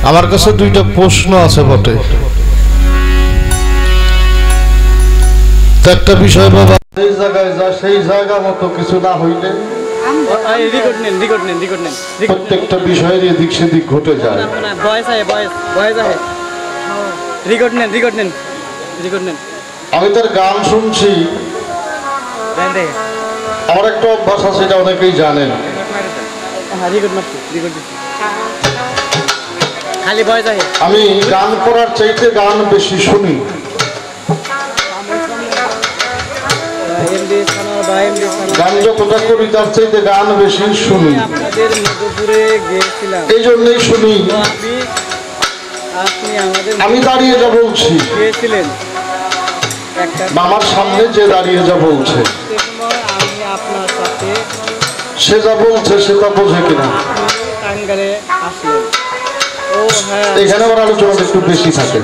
আমার কাছে দুইটা প্রশ্ন আছে বটে। একটা বিষয় বাবা, সেই জায়গায় যা সেই জায়গা মতো কিছু না হইলে প্রত্যেকটা বিষয়ের এদিক সেদিক ঘটে যায়। আমি তার গান শুনছি, আমার একটা অভ্যাস আছে, এটা অনেকেই জানেন। আমি গান করার চাইতে গান বেশি শুনি। গান যতটা করি তার চাইতে গান বেশি শুনি। এই জন্যই শুনি। আমি দাঁড়িয়ে যা বলছি, আমার সামনে যে দাঁড়িয়ে যা বলছে, সে যা বলছে সে তা বোঝে কিনা। এখানে আমার আলোচনা একটু বেশি থাকে।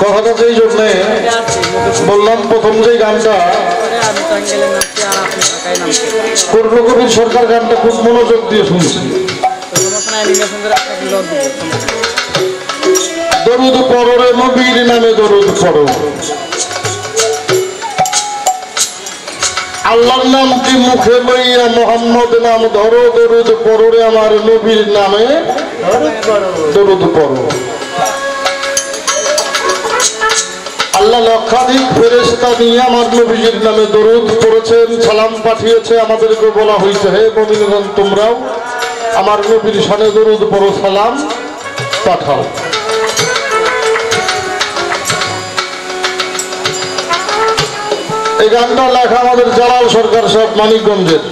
কথাটা যেই জন্যে বললাম, প্রথম যে গানটা কর্ণকবির সরকার, গানটা খুব মনোযোগ দিয়ে শুনছি। দরুদ পড়ো রে নবীর নামে দরুদ পড়ো, আল্লাহর নামটি মুখে লইয়া মোহাম্মদ নাম ধরো, দরুদ পড়ো রে আমার নবীর নামে দরুদ পড়ো। আল্লাহ লক্ষাধিক ফেরেশতা নিয়ে আমার নবীর নামে দরুদ পড়েছেন, সালাম পাঠিয়েছে। আমাদেরকে বলা হয়েছে, হে মুমিনগণ, তোমরাও আমার নবীর শানে দরুদ পড়ো, সালাম পাঠাও। এই গানটা লেখা আমাদের জালাল সরকার সাহেব, মানিকগঞ্জের।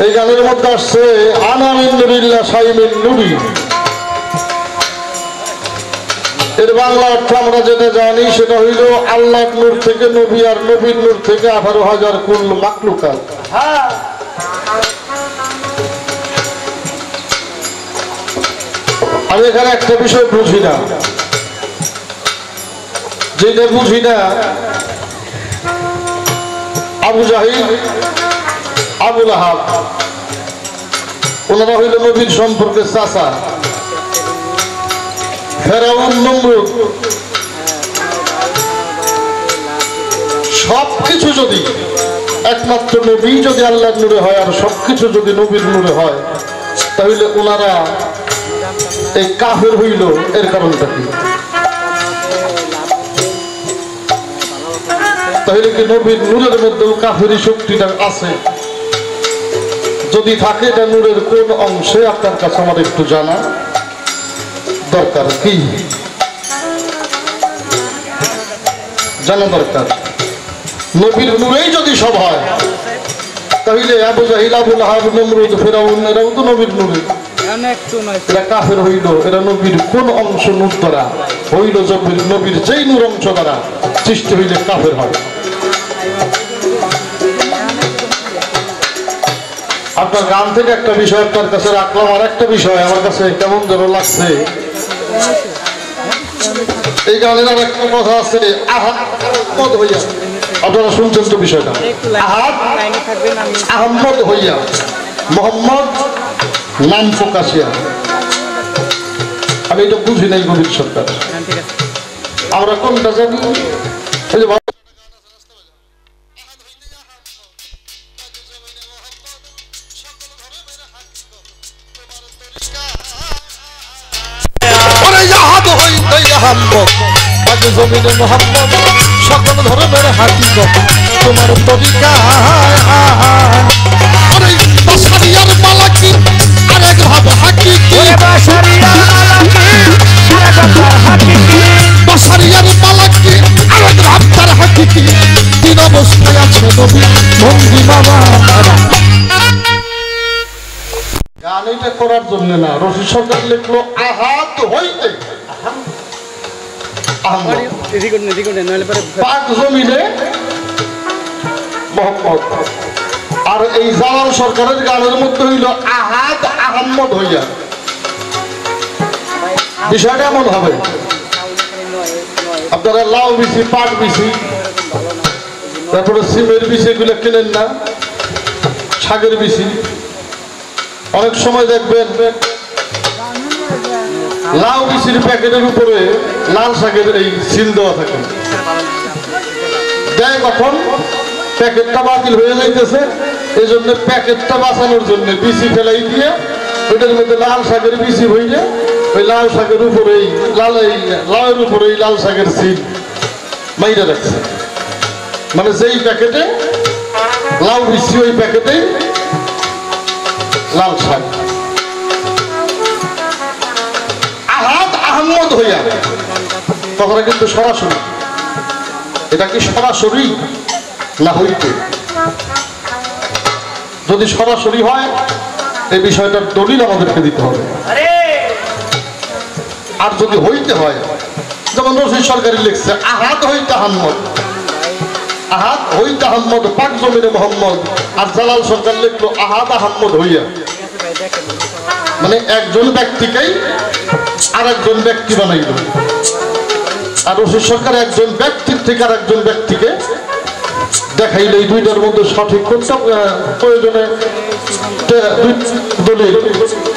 এই গানের মধ্যে আসছে আনা মিন নুরিল্লাহ শাইমিন নুরি। এর বাংলা অর্থ আমরা যেটা জানি সেটা হইল আল্লাহর নূর থেকে নবী, আর নবীর নূর থেকে 18,000 কুল মাখলুকাত। আমি এখানে একটা বিষয় বুঝি না, যেটা বুঝি না, আবু জাহিল, আবু লাহাব, ওনারা হইল নবীর সম্পর্কে চাচা। ফেরাউন, নমরুদ, সবকিছু যদি একমাত্র নবী যদি আল্লাহর নূরে হয়, আর সবকিছু যদি নবীর নূরে হয়, তাহলে ওনারা এই কাফের হইল। এর কারণটা কি? তাহলে কি নবীর নূরের মধ্যে কাফেরি শক্তিটা আছে? যদি থাকে, এটা নূরের কোন অংশে আপনার কাছে আমার একটু জানা দরকার। কি জানা দরকার? নবীর নূরেই যদি সব হয়, তাহলে আবু জাহিল, আবু লাহাব, নমরুদ, ফেরাউন, এরাও তো নবীর নূরে। এরা কাফের হইল। এরা নবীর কোন অংশ নূর দ্বারা হইল? নবীর যেই নূর অংশ দ্বারা সৃষ্টি হইলে কাফের হয়। আপনার গান থেকে একটা বিষয় আপনার কাছে রাখলাম। আর একটা বিষয় আমার কাছে কেমন যেন লাগছে, এই গানের আর একটা কথা আছে, আহমদ হইয়া। আপনারা শুনছেন তো বিষয়টা? আহমদ হইয়া, মোহাম্মদ নাম প্রকাশিয়া। আমি এটা বুঝি নাই নবীর সরকার। আমরা কোনটা জানি? জমিনে মোহাম্মদ সকল ধর্মের হাকিকত তোমার তরিকায়। বাসারিয়ার মালাকি আরেক ভাব হাকিকি, বাসারিয়ার মালাকি আরেক ভাব তার হাকিকি। তিন অবস্থায় আছে নবী ভঙ্গি মামা। গান এটা করার জন্য না, রশিদ সরকার লিখলো আহাত হইতে পাক জমিনে মোহাম্মদ। আর এই জালাল সরকারের গানের মধ্যে হইল আহাদ আহম্মদ হইয়া। বিষয়টা এমন হবে, আপনারা লাউ বিচি, পাট বিচি, তারপরে সিমের বিচি এগুলো কেনেন না, শাকের বিচি, অনেক সময় দেখবেন লাউ বিচির প্যাকেটের উপরে লাল শাকের এই সিল দেওয়া থাকে, দেয় কখন প্যাকেটটা বাতিল হয়ে যাইতেছে, এই জন্য প্যাকেটটা বাঁচানোর জন্য বিচি ফেলাই দিয়ে ওইটার মধ্যে লাল শাকের বিচি হইলে ওই লাল শাকের উপরেই লাউয়ের উপরেই লাল শাকের সিল মাইরা রাখছে। মানে যেই প্যাকেটে লাউ বিচি ওই প্যাকেটেই লাল শাক। আহাদ আহমদ হইয়া কথাটা কিন্তু সরাসরি, এটা কি সরাসরি না হইতে? যদি সরাসরি হয় এই বিষয়টার দলিল আমাদেরকে দিতে হবে। আর যদি হইতে হয়, যেমন রশিদ সরকারি লিখছে আহাদ হইতে আহম্মদ, আহাদ হইতে আহম্মদ পাক জমিনে মোহাম্মদ। আর জালাল সরকার লিখলো আহাদ আহম্মদ হইয়া, মানে একজন ব্যক্তিকেই আর একজন ব্যক্তি বানাইল। আর রশিদ সরকার একজন ব্যক্তির থেকে আর একজন ব্যক্তিকে দেখাইলে এই দুইটার মধ্যে সঠিক করতে প্রয়োজনে দলিল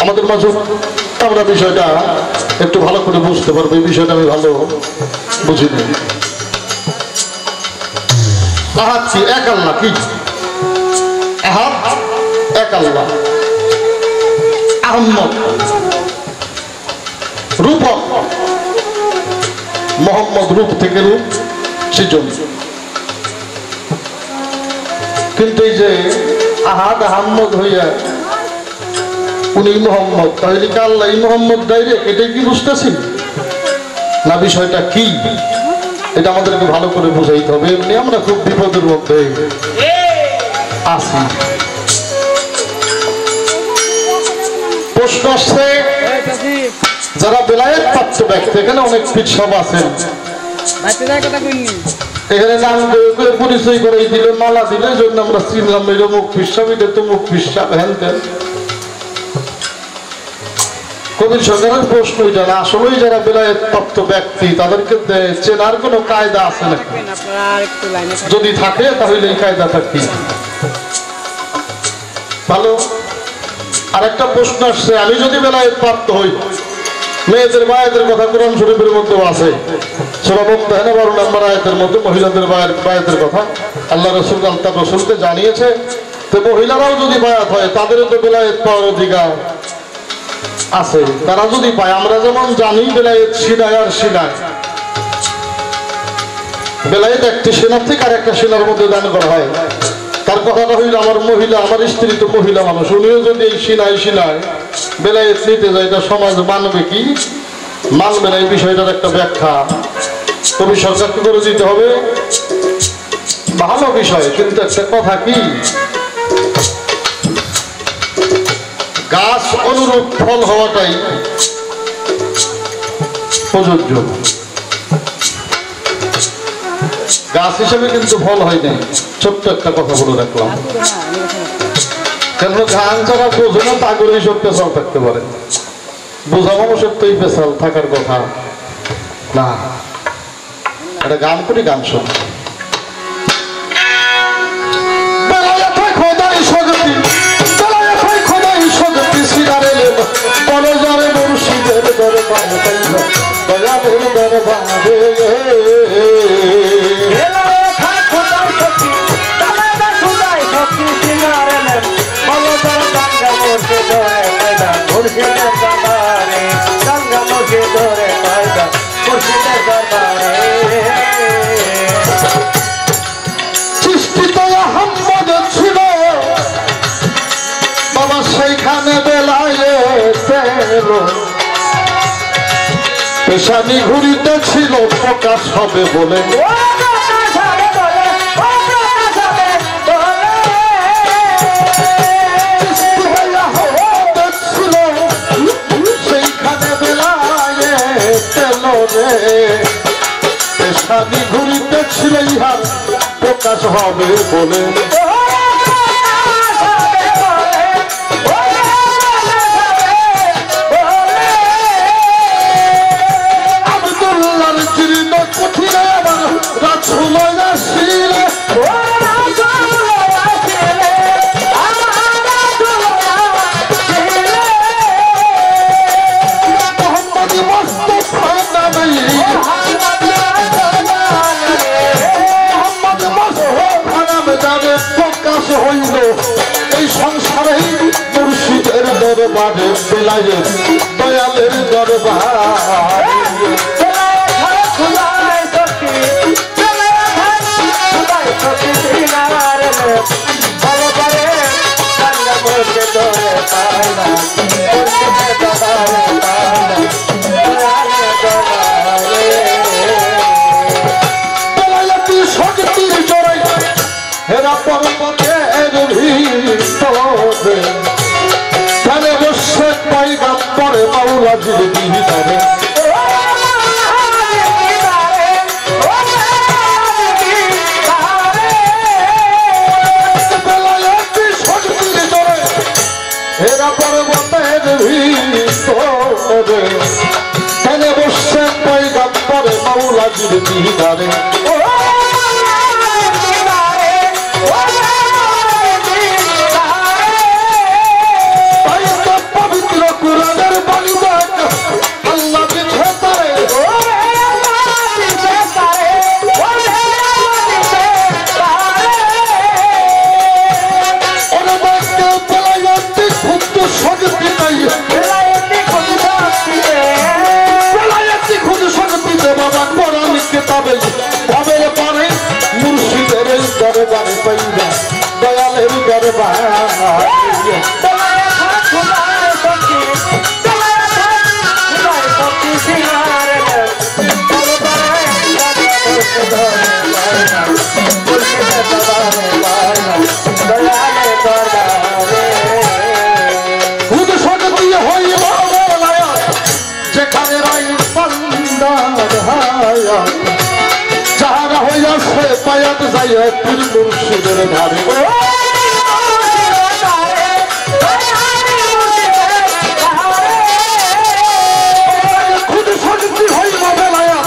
আমাদের মাঝে আমরা বিষয়টা একটু ভালো করে বুঝতে পারবো। এই বিষয়টা আমি ভালো বুঝিনি। আহাদ কি? এক আল্লাহ। কি আহাদ? এক আল্লাহ। আহম্মদ রূপক, মোহাম্মদ রূপ থেকে রূপ সৃজন। কিন্তু এই যে আহাদ আহম্মদ হইয়া উনি মোহাম্মদ, তাহলে কি আল্লাহ মোহাম্মদ ডাইরেক্ট? এটাই কি বুঝতেছি না? বিষয়টা কি এটা আমাদেরকে ভালো করে বুঝাইতে হবে। এমনি আমরা খুব বিপদের মধ্যে আছি। প্রশ্ন আসছে যারা বেলায়েত প্রাপ্ত ব্যক্তি, এখানে অনেক পীর সব আছেন, এখানে নাম করে পরিচয় করে দিল, মালা দিল, এই জন্য আমরা চিনলাম এটা মুখ পিসাব, এটা তো মুখ পিসাব, হ্যান তেন। কবির সরকারের প্রশ্ন এটা না, আসলেই যারা বেলায়েত প্রাপ্ত ব্যক্তি তাদেরকে চেনার কোনো কায়দা আছে নাকি? যদি থাকে তাহলে এই কায়দাটা কি? ভালো। আর একটা প্রশ্ন আসছে, আমি যদি বেলায়েত প্রাপ্ত হই, মেয়েদের বায়াতের কথা কোরআন শরীফের মধ্যেও আছে, সূরা মুমতাহিনা 12 নম্বর আয়াতের মধ্যে মহিলাদের বায়াতের কথা আল্লাহ রাসূল তার রাসূলকে জানিয়েছে। তো মহিলারাও যদি বায়াত হয় তাদেরও তো বেলায়েত পাওয়ার অধিকার আছে। তারা যদি পায়, আমরা যেমন জানি বেলায়েত সিনায় আর সিনায়, বেলায়েত একটি সেনার থেকে আর একটা সেনার মধ্যে দান করা হয়। তার কথাটা হইল আমার মহিলা, আমার স্ত্রী তো মহিলা মানুষ, উনিও যদি এই সিনায় সিনায় বেলায়েত নিতে যায়, এটা সমাজ মানবে কি মানবে না? এই বিষয়টার একটা ব্যাখ্যা কবি সরকারকে করে দিতে হবে। ভালো বিষয়, কিন্তু একটা কথা কি, গাছ অনুরূপ ফল হওয়াটাই প্রযোজ্য। গাছ হিসেবে কিন্তু ফল হয় নাই। ছোট্ট একটা কথা বলে রাখলাম, কেন ধান ছাড়া বোঝো না, তা করে সব পেশাল থাকতে পারে। বোঝা মানুষের তো এই পেশাল থাকার কথা না। একটা গান করি, গান শোন। সৃষ্টিত আহম্মদ ছিল বাবা, সেইখানে বেলায়েত পেশানি ঘুরিতে ছিল, প্রকাশ হবে বলে সেইখানে বেলায়েত পেশানি ঘুরিতে ছিল, ইহার প্রকাশ হবে বলে। দরবারে বেলায়েত দয়ালের দরবারে শক্তির জোরে হেরা পর্বতের ভিতরে তারে বসে পয়গম্বরে মাওলাজির দিদারে হেরা পর্বতের ভিতরে তারে বসে পয়গম্বরে মাওলাজির দিদারে দয়ালের দরবার যেখানে যাহারা হইয়াছে পায়াত যাইয়া পীর মুর্শিদের ধারে খুদ শক্তি হইব বেলায়া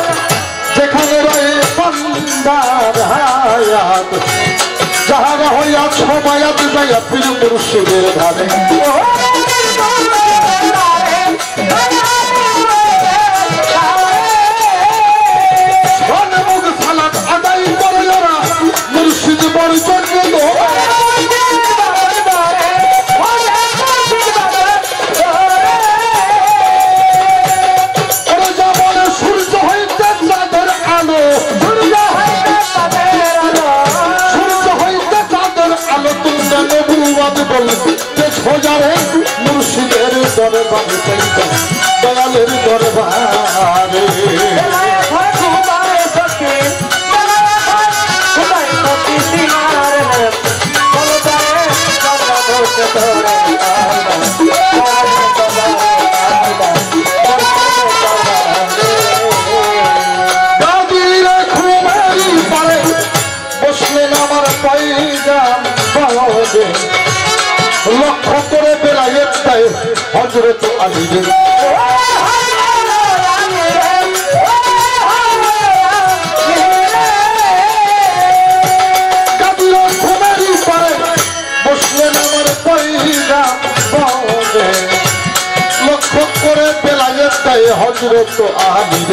যেখানে রয়ে বান্দার হায়াত যাহারা হইয়াছে পায়াত যাইয়া পীর মুর্শিদের ধারে মুর্শিদ বড় জন্য সূর্য হইতে চাঁদের আলো সূর্য হইতে চাঁদের আলো তোমরা নবুয়ত বলতে খোঁজারে মুর্শিদের দরবারে দয়ালের দরবারে বসলেন আমার পাইজাম লক্ষ্য করে বেলায়েত তাই হযরত আলীর বসলেন আমার পাইজাম লক্ষ্য করে বেলায়েত তাই হযরত আলীর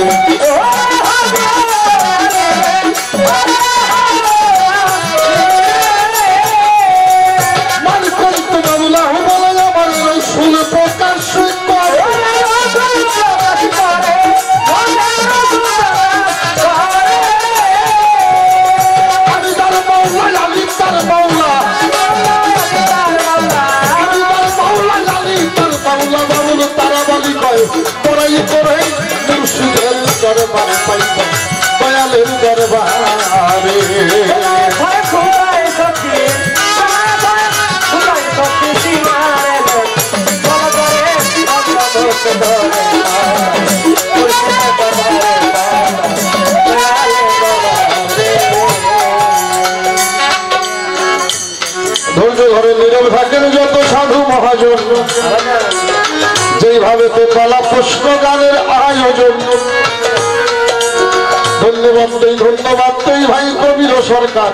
দয়ালের দরবারে ধৈর্য ধরে নীরব থাকেন যত সাধু মহাজন যেইভাবে তেতলা পুষ্প গানের আয়োজন ধন্যবাদ দেই ভাই কবির সরকার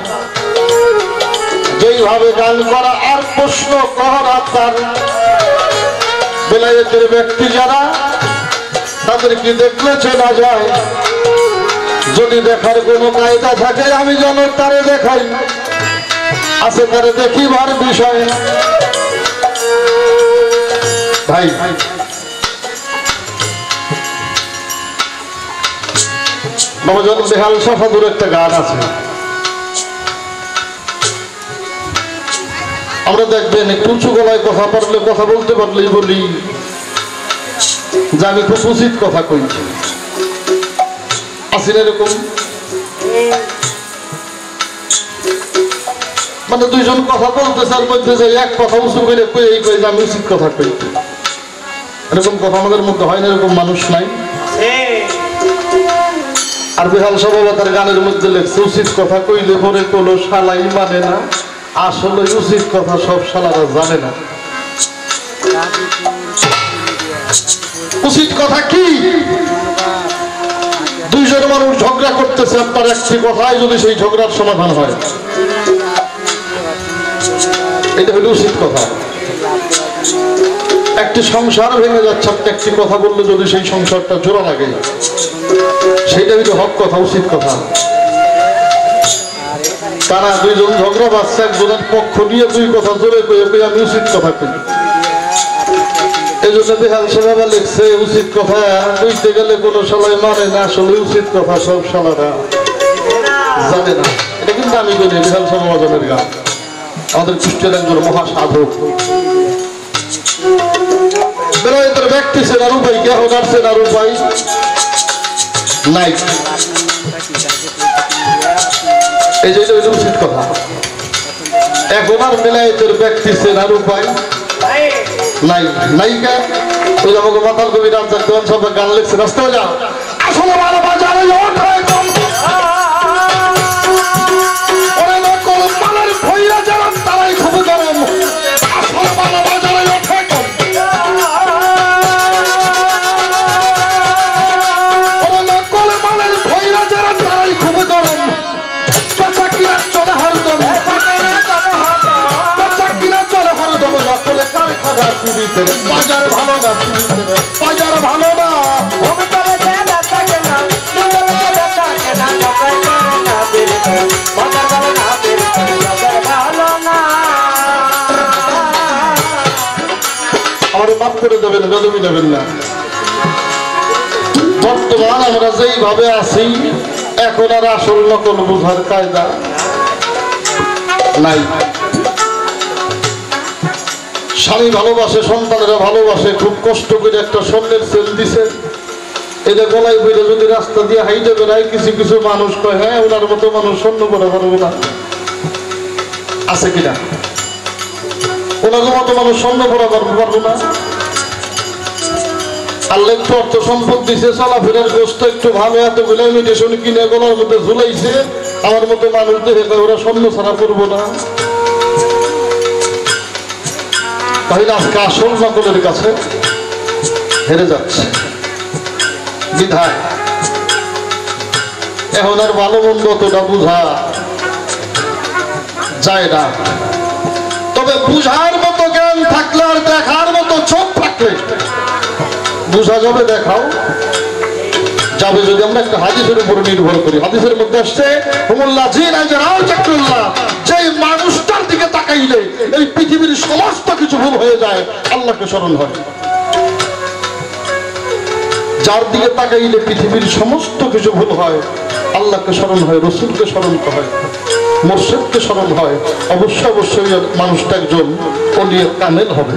যেইভাবে গান করা আর প্রশ্ন করা তার বেলায়েতের ব্যক্তি যারা তাদেরকে দেখলে চেনা যায় যদি দেখার কোনো কায়দা থাকে আমি যেন তারে দেখাই আছে তারে দেখিবার বিষয় ভাই বাবাজন বেহাল সাফাদুর একটা গান আছে, আমরা দেখবেন একটু উঁচু গলায় কথা পারলে, কথা বলতে পারলেই বলি যে আমি খুব উচিত কথা কইছি। আসেন এরকম, মানে দুইজন কথা বলতেছে আর মধ্যে যে এক কথা উঁচু করে কই যে আমি উচিত কথা কই, এরকম কথা আমাদের মধ্যে হয় না, এরকম মানুষ নাই। আর বেহাল সভাপতার গানের মধ্যে লেখছে উচিত কথা কইলে পরে কোনো শালাই মানে না, আসলে উচিত কথা সব শালারা জানে না। উচিত কথা কি? দুইজন মানুষ ঝগড়া করতেছে, আপনার একটি কথায় যদি সেই ঝগড়ার সমাধান হয়, এটা হলো উচিত কথা। একটি সংসার ভেঙে যাচ্ছে, আপনি একটি কথা বললে যদি সেই সংসারটা জোড়া লাগে, সেটা হলো হক কথা, উচিত কথা। তারা দুইজন ঝগড়া বাচ্চা, একজনের পক্ষ নিয়ে দুই কথা জোরে কয়ে আমি উচিত কথা কই। এই জন্য বেহাল সভাবা লিখছে উচিত কথা কইতে গেলে কোনো শালাই মানে না, আসলে উচিত কথা সব শালারা জানে না। এটা কিন্তু আমি বলি বেহাল সমাজনের গান, আমাদের কুষ্টিয়ার একজন মহাসাধক বেলায়েতের ব্যক্তি ছিল, আর উপায় কে হচ্ছে আর উপায় নাই। এই যে এটা উচিত কথা। এখন আর বেলায়েতের ব্যক্তি ছিল আর উপায় নাই, নায়িকা ওই আমাকে মাতাল কবি রামচাঁদ দেওয়ান সব গান লিখছে, রাস্তায় যাও আসলে ভালো বাজারে ভৈরা যারা তারাই খুব গরম, আসলে ভালো বাজারে ওঠে কম, মালের ভৈরা যারা তারাই খুব গরম, চাচা কিনা চলে হরদম, চাচা কিনা চলে হরদম, আসলে কারখানা পুরীতে বাজার ভালো না, বাজার ভালো না। আমাদের মাফ করে দেবেন, বেদবি দেবেন না। বর্তমান আমরা যেইভাবে আছি, এখন আর আসল নকল বোঝার কায়দা নাই। স্বামী ভালোবাসে, সন্তানেরা ভালোবাসে, খুব কষ্ট করে একটা স্বর্ণের সেল দিছে, এটা গলায় বইলে যদি রাস্তা দিয়ে হাইটে বেড়ায়, কিছু কিছু মানুষ কয় হ্যাঁ ওনার মতো মানুষ স্বর্ণ পরে পারবো না, আছে কিনা? ওনার মতো মানুষ স্বর্ণ পরে পারবো না। আল্লাহ একটু অর্থ সম্পদ দিছে, চলাফেরার গোস্ত একটু ভালো, এতগুলো ইমিটেশন কিনে গলার মধ্যে ঝুলাইছে, আমার মতো মানুষ দেখে ওরা স্বর্ণ ছাড়া করবো না। তাহলে আজকে আসল নকলের কাছে হেরে যাচ্ছে বিধায় এখন আর ভালো মন্দ অতটা বুঝা যায় না। তবে বুঝার মতো জ্ঞান থাকলে আর দেখার মতো চোখ থাকলে বুঝা যাবে, দেখাও যাবে। যদি আমরা একটা হাদিসের উপর নির্ভর করি, হাদিসের মধ্যে আসছে যে মানুষটার দিকে তাকাইলে এই পৃথিবীর সমস্ত কিছু ভুল হয়ে যায়, আল্লাহকে স্মরণ হয়। যার দিকে তাকাইলে পৃথিবীর সমস্ত কিছু ভুল হয়, আল্লাহকে স্মরণ হয়, রসুলকে স্মরণ হয়, মুর্শিদকে স্মরণ হয়, অবশ্যই অবশ্যই মানুষটা একজন ওলিয়ে কামেল হবে,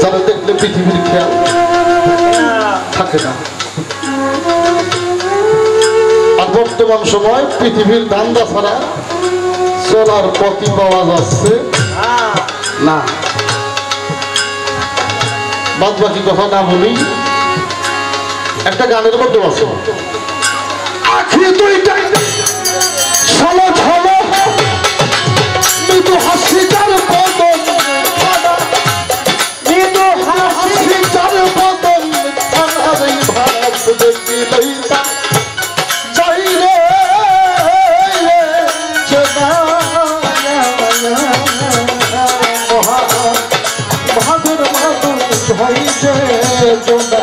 যারা দেখলে পৃথিবীর খেয়াল থাকে না। আর বর্তমান সময় পৃথিবীর ধান্দা ছাড়া চলার পথই পাওয়া যাচ্ছে না। বাদ বাকি কথা না বলি, একটা গানের মধ্যে আছে আখি দুইটাই ছলো ছলো মৃদু হাসি যার বদন, মৃদু হাসি যার বদন, ভাব দেখিলেই যাই রে মাধুর মাধুর ঝাই যে জোনা,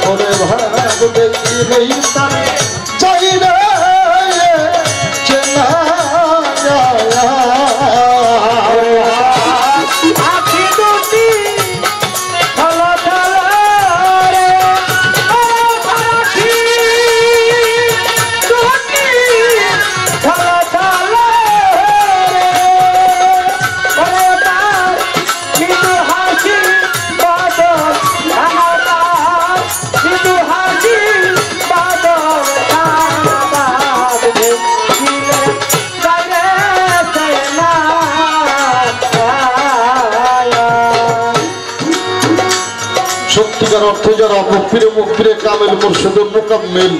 ওরে ভাব দেখিলেই যাই রে চেনা। আখি দুটো সত্যিকার অর্থে যারা মুখপিরে কামেল মুর্শিদের মোকাম্মেল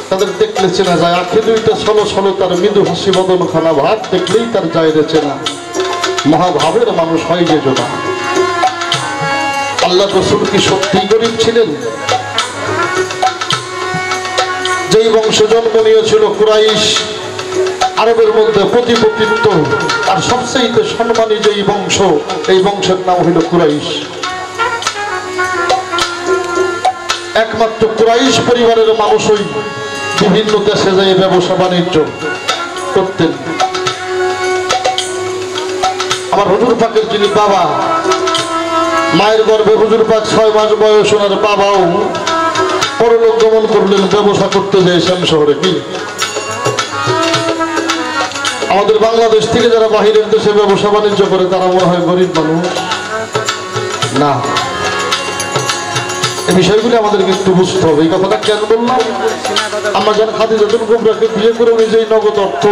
তাদের দেখলে চেনা যায়। আখি দুইটা ছলো ছলো তার মৃদু হাসি বদন খানা ভাব দেখলেই তার যায় রে চেনা। মহাভাবের মানুষ হয় যে জোনা। আল্লাহ রসুল কি সত্যি গরিব ছিলেন? যেই বংশে জন্ম নিয়েছিল কুরাইশ, আরবের মধ্যে প্রতিপতিত্ব আর সবচেয়ে সম্মানী যেই বংশ, এই বংশের নাম হইল কুরাইশ। একমাত্র কুরাইশ পরিবারের মানুষই বিভিন্ন দেশে যাই ব্যবসা বাণিজ্য করতেন। আমার হুজুর পাকের যিনি বাবা, মায়ের গর্ভে হুজুর পাক 6 মাস বয়স, ওনার বাবাও পরলোক গমন করলেন ব্যবসা করতে যায় শ্যাম শহরে। কি আমাদের বাংলাদেশ থেকে যারা বাহিরের দেশে ব্যবসা বাণিজ্য করে তারা মনে হয় গরিব মানুষ না। এই বিষয়গুলি আমাদেরকে একটু বুঝতে হবে। এই কথাটা কেন বললাম? আমরা যারা খাদিজাতুল কুবরাকে বিয়ে করে নিজেই নগদ অর্থ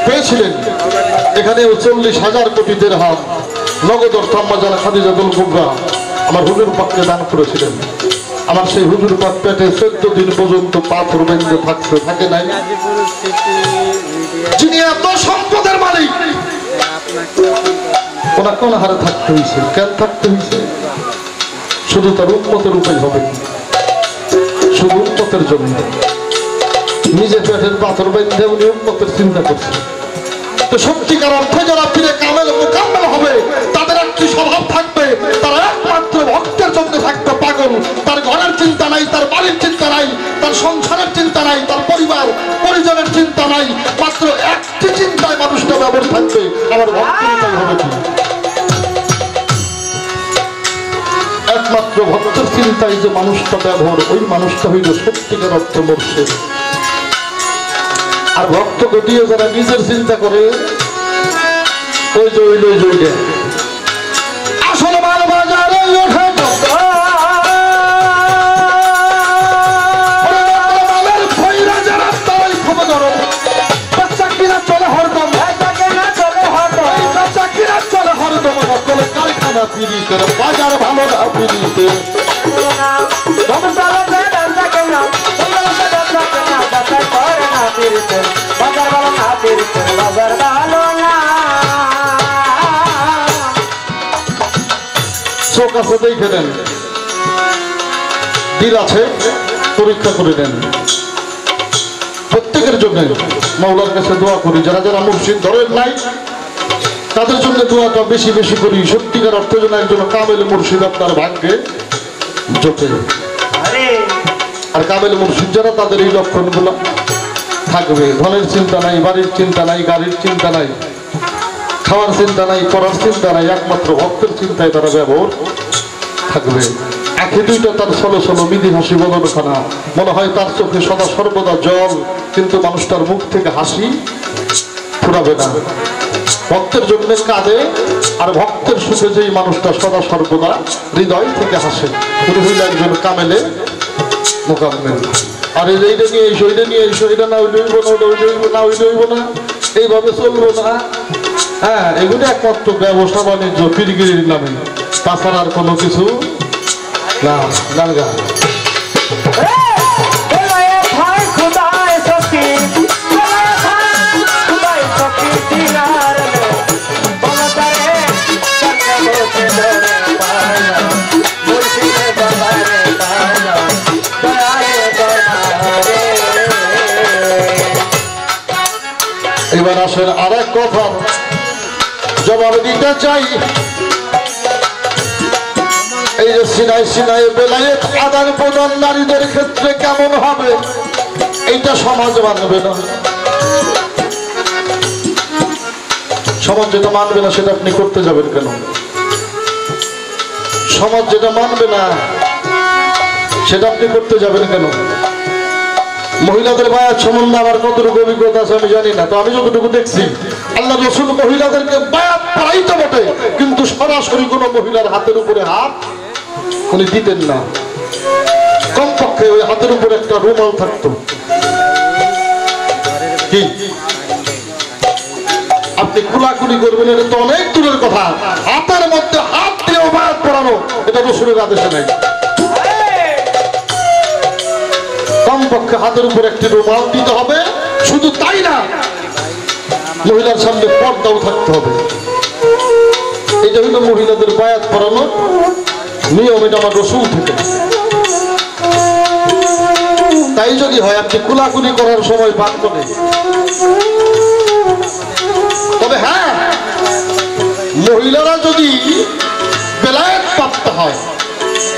পেয়েছিলেন, এখানে 40,000 কোটি দিরহাম নগদ অর্থ আমরা যারা খাদিজাতুল কুবরা আমার হুজুর পাককে দান করেছিলেন। আমার সেই হুজুর পাক পেটে 14 দিন পর্যন্ত পাথর বেঁধে থাকে নাই। যিনি এত সম্পদের মালিক, ওনাকে কোন হারে থাকতে হয়েছে? কেন থাকতে হয়েছে? শুধু তার উন্মতের উপায় হবে, শুধু উন্মতের জন্য। নিজে পেটের পাথর বেঁধে উনি উন্মতের চিন্তা করছেন। তো সত্যিকার অর্থে যারা ফিরে কামেল মোকাম্মেল হবে তাদের একটি স্বভাব থাকবে, তারা একমাত্র ভক্তের জন্য থাকবে পাগল। তার ঘরের চিন্তা নাই, তার বাড়ির চিন্তা নাই, তার সংসারের চিন্তা নাই, তার পরিবার পরিজনের চিন্তা নাই। মাত্র একটি চিন্তায় মানুষটা ব্যবহার থাকবে, আমার ভক্তের উপায় হবে কি? একমাত্র ভক্তের চিন্তায় যে মানুষটা ব্যবহার, ওই মানুষটা হইল সত্যিকার অর্থ মুর্শিদ। আর ভক্তকে দিয়ে যারা নিজের চিন্তা করে, ওই যে ওই জয়টা আসলে মাল বাজারে ওঠে মালের খইরা যারা তারাই খবর ধরো। বাচ্চা কিনা চলে হরদম, বাচ্চা কিনা চলে হরদম। সকলে কারখানা পিড়িতে, বাজার ভালো না পিড়িতে। চোখ আছে দেখে নেন, দিল আছে পরীক্ষা করে নেন। প্রত্যেকের জন্য মাওলার কাছে দোয়া করি। যারা যারা মুর্শিদ ধরেন নাই তাদের জন্য দোয়াটা বেশি বেশি করি। সত্যিকার অর্থে যেন একজন কামেল মুর্শিদ আপনার ভাগ্যে জোটে। আর কামেল মুর্শিদ যারা, তাদের এই লক্ষণগুলো থাকবে। ধনের চিন্তা নাই, বাড়ির চিন্তা নাই, গাড়ির চিন্তা নাই, খাওয়ার চিন্তা নাই, পড়ার চিন্তা নাই, একমাত্র ভক্তের চিন্তায় তারা ব্যবহার থাকবে। আখি দুইটা তার ছলো ছলো মিদি হাসি বদনখানা, মনে হয় তার চোখে সদা সর্বদা জল, কিন্তু মানুষটার মুখ থেকে হাসি ফুরাবে না। ভক্তের জন্য কাঁদে, আর ভক্তের সুখে যেই মানুষটা সদা সর্বদা হৃদয় থেকে হাসে, উনি হইল একজন কামেলে মোকাম্মেল। আর এইটা নিয়ে এসো, এটা নিয়ে এসো, এটা না হইলে হইব না, ওটা হইলে হইব না, হইলে হইব না, এইভাবে চলবো না। হ্যাঁ, এগুলো একমাত্র ব্যবসা বাণিজ্য পীরগিরির নামে, তাছাড়া আর কোনো কিছু না। গান গান এবার আসেন আর এক কথা জবাব দিতে চাই। এই যে সিনাই সিনাই বেলায়েত আদান প্রদান নারীদের ক্ষেত্রে কেমন হবে, এইটা সমাজ মানবে না। সমাজ যেটা মানবে না সেটা আপনি করতে যাবেন কেন? সমাজ যেটা মানবে না সেটা আপনি করতে যাবেন কেন? মহিলাদের বায়াত সম্বন্ধে আমার কতটুকু অভিজ্ঞতা আছে আমি জানি না, তো আমি যতটুকু দেখছি আল্লাহ রসুল মহিলাদেরকে বায়াত করাইতে বটে, কিন্তু সরাসরি কোনো মহিলার হাতের উপরে হাত উনি দিতেন না। কমপক্ষে ওই হাতের উপরে একটা রুমাল থাকতো। কি আপনি কুলাকুলি করবেন, এটা তো অনেক দূরের কথা। হাতের মধ্যে হাত দিয়ে বায়াত করানো, এটা রসুলের আদেশে নাই। কমপক্ষে হাতের উপর একটি রুমাল দিতে হবে, শুধু তাই না মহিলার সামনে পর্দাও থাকতে হবে। এটা হইল মহিলাদের বায়াত পড়ানোর নিয়ম, এটা আমার রসুল থেকে। তাই যদি হয় আপনি কুলাকুলি করার সময় পান করে। তবে হ্যাঁ, মহিলারা যদি বেলায়েত প্রাপ্ত হয়,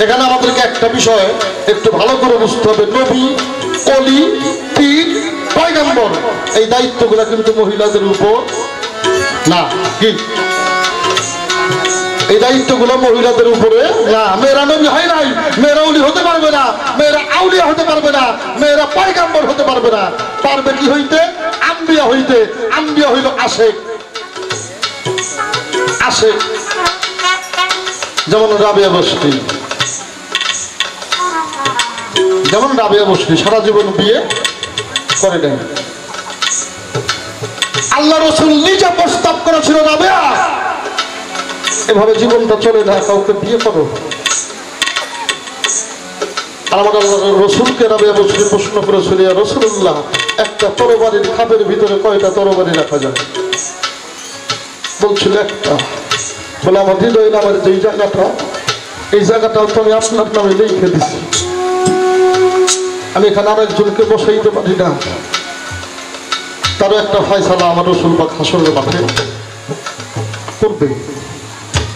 এখানে আমাদেরকে একটা বিষয় একটু ভালো করে বুঝতে হবে। নবী, অলি, পীর, পয়গম্বর এই দায়িত্বগুলো কিন্তু মহিলাদের উপর না। কি এই দায়িত্বগুলো মহিলাদের উপরে না। মেয়েরা নবী হয় নাই, মেয়েরা অলি হতে পারবে না, মেয়েরা আউলিয়া হতে পারবে না, মেয়েরা পয়গম্বর হতে পারবে না। পারবে কি হইতে? আম্বিয়া হইতে। আম্বিয়া হইল আশেক। আশেক যেমন রাবিয়া বস্তি, যেমন রাবিয়া বস্তি সারা জীবন বিয়ে করে দেন। আল্লাহ রসুল নিজে প্রস্তাব করেছিল, রাবিয়া এভাবে জীবনটা চলে না, কাউকে বিয়ে করো। আর আমার আল্লাহ রসুলকে রাবিয়া বস্তি প্রশ্ন করেছিল, রসুল্লাহ একটা তরবারির খাপের ভিতরে কয়টা তরবারি রাখা যায়? বলছিল একটা। বলে আমার হৃদয় নামের যে জায়গাটা, এই জায়গাটাও তো আমি আপনার নামে লিখে দিচ্ছি, আমি এখানে আরেকজনকে বসাইতে পারি না। তারও একটা ফয়সালা আমার রসুল পাক হাসরের মাঠে করবে।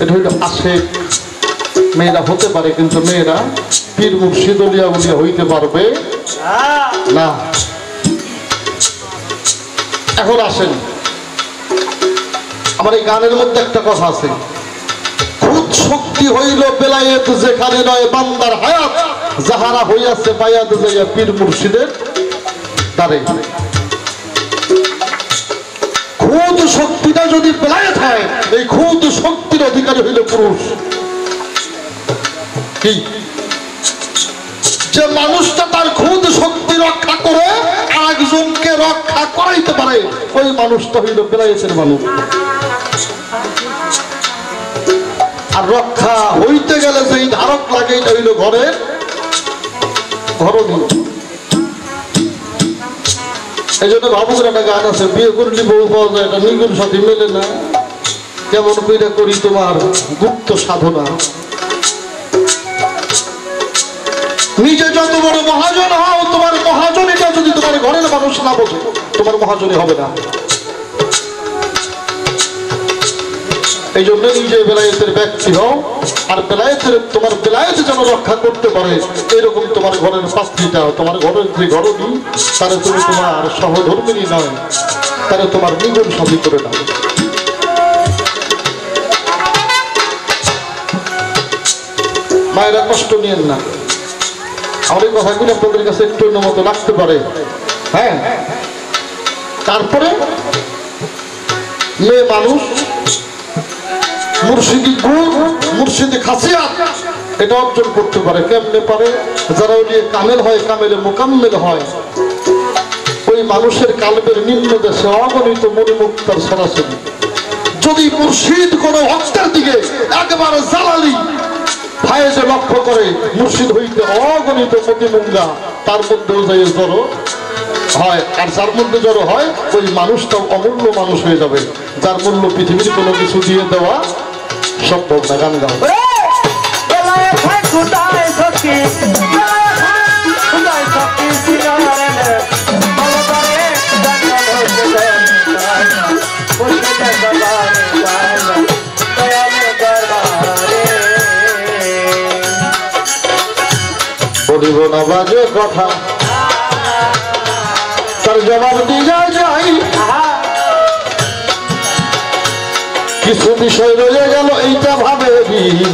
এটা হইল আশেক। মেয়েরা হতে পারে, কিন্তু মেয়েরা পীর মুর্শিদ ওলিয়া উলিয়া হইতে পারবে না। এখন আসেন, আমার এই গানের মধ্যে একটা কথা আছে, খুদ শক্তি হইল বেলায়েত যেখানে নয় বান্দার হায়াত, যাহারা হইয়াছে বায়াত যাইয়া পীর মুর্শিদের দ্বারে। খুদ শক্তিটা যদি বেলায়েত হয়, এই খুদ শক্তির অধিকারী হইল পুরুষ। কি যে মানুষটা তার খুদ শক্তি রক্ষা করে আরেকজনকে রক্ষা করাইতে পারে, ওই মানুষটা হইল বেলায়েতের মানুষ। আর রক্ষা হইতে গেলে যেই ধারক লাগে, এটা হইল ঘরের ঘরণী। এই জন্য ভাবুক একটা গান আছে, বিয়ে করলি বউ পাওয়া যায়, এটা নিগুণ সাথী মেলে না, কেমন করে করি তোমার গুপ্ত সাধনা। নিজে যত বড় মহাজন হও, তোমার মহাজনীটা যদি তোমার ঘরের মানুষ না বোঝে, তোমার মহাজনী হবে না। এই জন্য নিজে বেলায়েতের ব্যক্তি হও, আর বেলায়েতের তোমার বেলায়েত যেন রক্ষা করতে পারে, এইরকম তোমার ঘরের পাত্রীটা, তোমার ঘরের যে ঘরণী, তারে তুমি তোমার সহধর্মিনী নয়, তারে তোমার নিগুণ সাথী করে দাও। মায়েরা কষ্ট নিয়েন না, আমার এই কথাগুলো আপনাদের কাছে একটু মতো লাগতে পারে। হ্যাঁ, তারপরে মেয়ে মানুষ মুর্শিদি গুণ, মুর্শিদি খাসিয়াত এটা অর্জন করতে পারে। কেমনে পারে? যারা ওই কামেল হয়, কামেলে মোকাম্মেল হয়, ওই মানুষের কালবের নিম্ন দেশে অগণিত মণিমুক্তার সরাসরি। যদি মুর্শিদ কোনো ভক্তের দিকে একবারে জালালি ফায়েজে লক্ষ্য করে, মুর্শিদ হইতে অগণিত মতিমুঙ্গা তার মধ্যেও যাই জড়ো হয়। আর যার মধ্যে জড়ো হয়, ওই মানুষটাও অমূল্য মানুষ হয়ে যাবে, যার মূল্য পৃথিবীর কোনো কিছু দিয়ে দেওয়া সম্ভব না। গান গাও। বলিব না বাজে কথা, তার জবাব দিয়ে যাই। কিছু বিষয় রয়ে গেল, এইটা ভাবে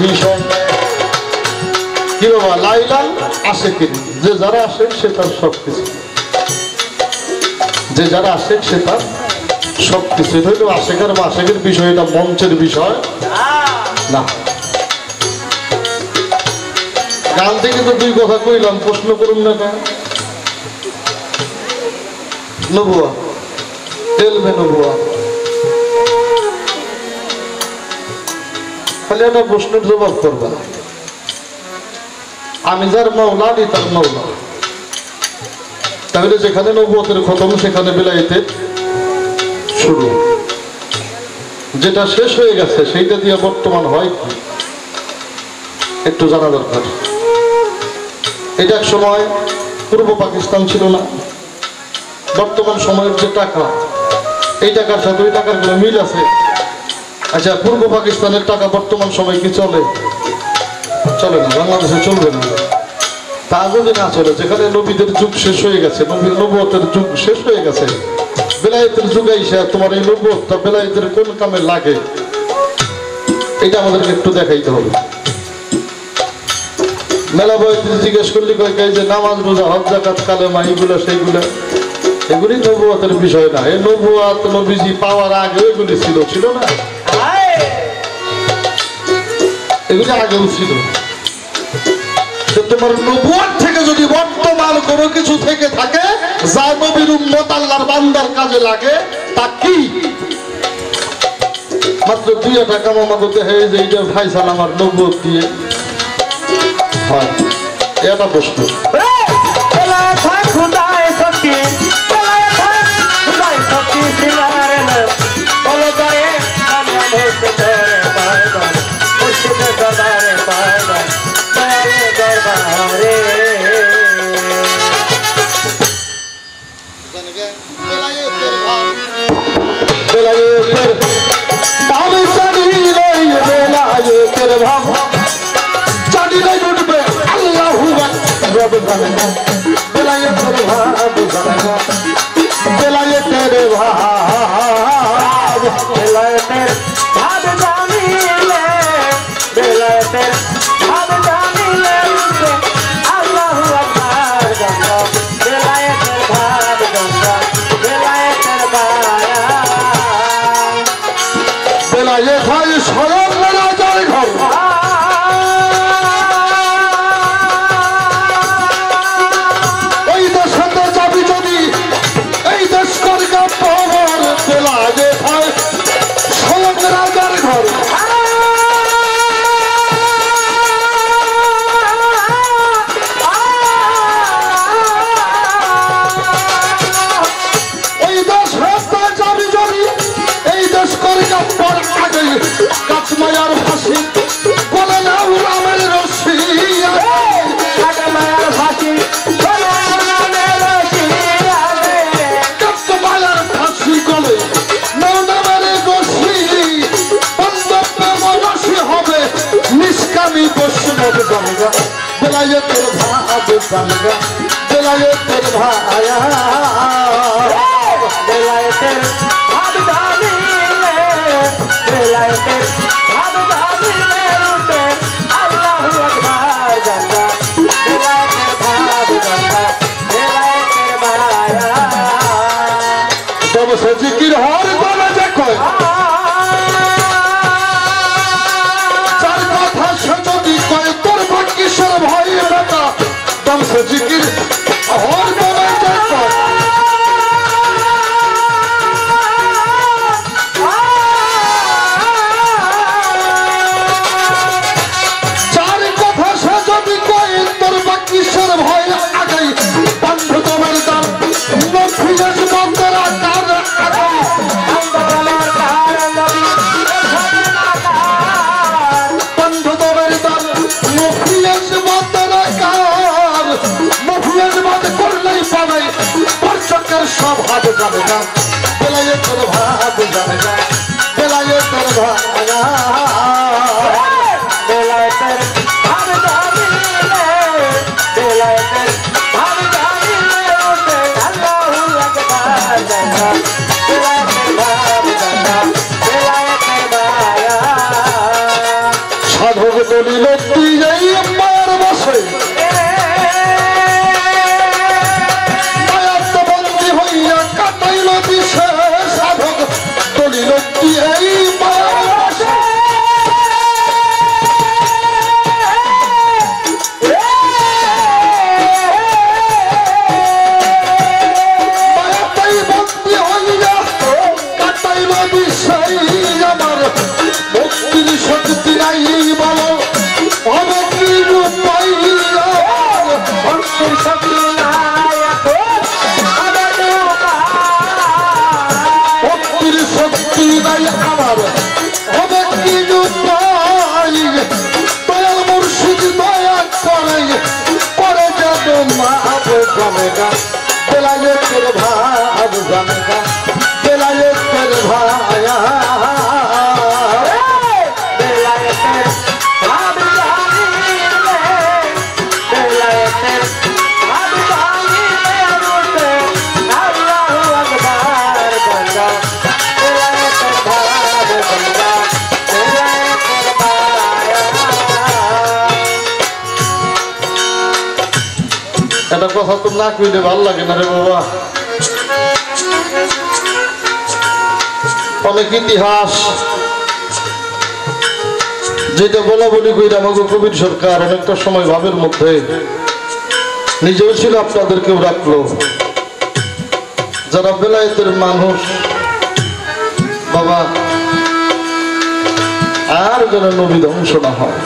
বিষয় কি বাবা। লাইলাল আসে কিনি, যে যারা আসে সে তার সবকিছু, যে যারা আসে সে তার সবকিছু। এটা হইল আশেকের বা আশেকের বিষয়, এটা মঞ্চের বিষয় না। গান থেকে তো দুই কথা কইলাম, প্রশ্ন করুন না কেন? নবুয়া তেলবে নবুয়া, খালি একটা প্রশ্নের জবাব করবা। আমি যার মাওলা আমি তার মাওলা। তাহলে যেখানে নবুয়তের খতম সেখানে বেলায়েতের শুরু। যেটা শেষ হয়ে গেছে সেইটা দিয়ে বর্তমান হয় কি একটু জানা দরকার। এটা এক সময় পূর্ব পাকিস্তান ছিল না, বর্তমান সময়ের যে টাকা এই টাকার সাথে ওই টাকার কোনো মিল আছে? আচ্ছা, পূর্ব পাকিস্তানের টাকা বর্তমান সময় কি চলে? চলে না, বাংলাদেশে চলবে না। তা যদি না চলে, যেখানে নবীদের যুগ শেষ হয়ে গেছে, নবুয়তের যুগ শেষ হয়ে গেছে, বেলায়েতের যুগ এসে তোমার এই নবুয়তটা বেলায়েতের কোন কামে লাগে এটা আমাদেরকে একটু দেখাইতে হবে। মেলা বয়স জিজ্ঞেস করলি কয় যে নামাজ রোজা হজ যাকাত কালেমা এইগুলো সেইগুলো এগুলি নবুয়তের বিষয় না। এই নবুয়ত নবীজি পাওয়ার আগে এগুলি ছিল না, এগুলি আগেও ছিল। তোমার নবুয়ত থেকে যদি বর্তমান কোনো কিছু থেকে থাকে যা নবীর উম্মত আল্লাহর বান্দার কাজে লাগে তা কি? মাত্র 2 টাকা আমাদের দেখে যে এইটা ফাইসাল আমার নবুয়ত দিয়ে হয়, এটা প্রশ্ন। বেলায়েতের ভাব জানগা বেলায়েতের ভায়া বেলায়েতের ভাব জানিলে বেলায়েতের ভাব জানিলে রূপে আল্লাহু আকবার জানগা বেলায়েতের ভাব জানগা বেলায়েতের ভায়া তব সে জিকির হর বলে যে কয় জিকির হর বলে চার কথা সে যদি কয় তোর বা কিসের ভয় আগাই বন্ধু তোমার দাম নফিস বন্দরা কার আগাই বন্ধু তোমার দাম নফিস বন্দরা কার মফিয়াজ বাদ করলেই পাবে দর্শকের সব হাত যাবে না বেলায়েতের ভাব যাবে না বেলায়েতের ভাঙা বেলায়েতের ভাব জানিলে বেলায়েতের ভাব জানিলে আল্লাহু আকবার জানা বেলায়েতের ভাব জানা বেলায়েতের ভায়া সাধক দলিল তুই যাই মায়ের বসে সাধক দলিল এই একটা কথা তো না কইলে ভাল লাগে না রে বাবা। অনেক ইতিহাস যেটা বলা বলি কইরা আমাকে কবির সরকার অনেকটা সময় ভাবের মধ্যে নিজেও ছিল, আপনাদেরকেও রাখলো। যারা বেলায়েতের মানুষ বাবা, আর যেন নবী ধ্বংস না হয়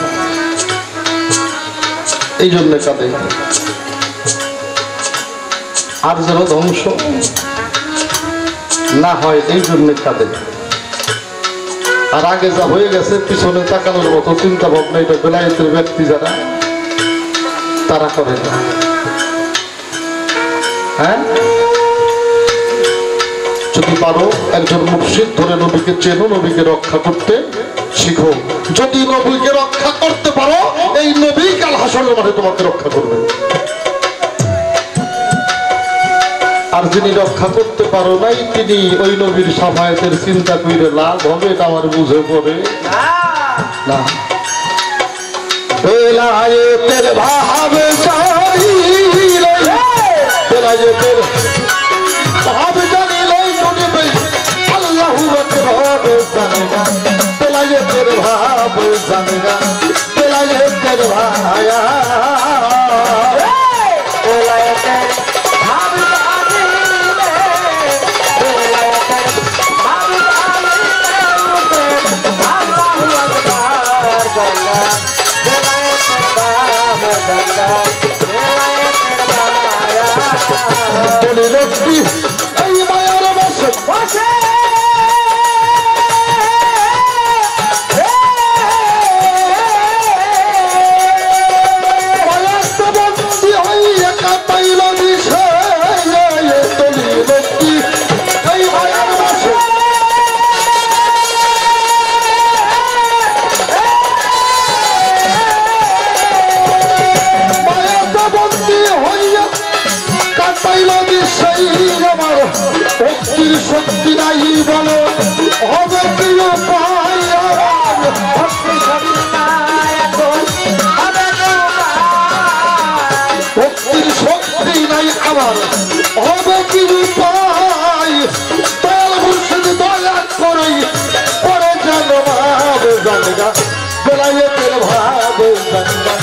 এই জন্য কাঁদে, আর যেন ধ্বংস না হয় এই জন্য কাঁদে। আর আগে যা হয়ে গেছে পিছনে তাকানোর মতো চিন্তা ভাবনা এটা বেলায়েতের ব্যক্তি যারা তারা করে না। হ্যাঁ, যদি পারো একজন মুর্শিদ ধরে নবীকে চেনো, নবীকে রক্ষা করতে শিখো। যদি নবীকে রক্ষা করতে পারো, এই নবী কাল হাসরের মাঠে তোমাকে রক্ষা করবে। আর যিনি রক্ষা করতে পারো নাই, তিনি ওই নবীর সাফায়াতের চিন্তা করে লাভ হবে এটা আমার বুঝে পড়ে না। বেলায়েতের ভাব জানিলে, বেলায়েতের ভাব জানিলে শুনবে আল্লাহু আকবার জানেগা। বেলায়েতের ভাব জানেগা, বেলায়েতের ভায়া, বেলায়েতের ভাব জানিলে, বেলায়েতের ভাব জানিলে আল্লাহু আকবার জানেগা। বেলায়েতের ভাব জানেগা, বেলায়েতের ভায়া, বলি লোকটি এই মায়ার বসে বসে শক্তি নাই বলো হবে কি উপায়, ভক্তির শক্তি নাই আমার হবে কি উপায়। দয়াল মুর্শিদ দয়া করে পরে যেন ভাব জানগা, বেলায়েতের ভাব জানগা,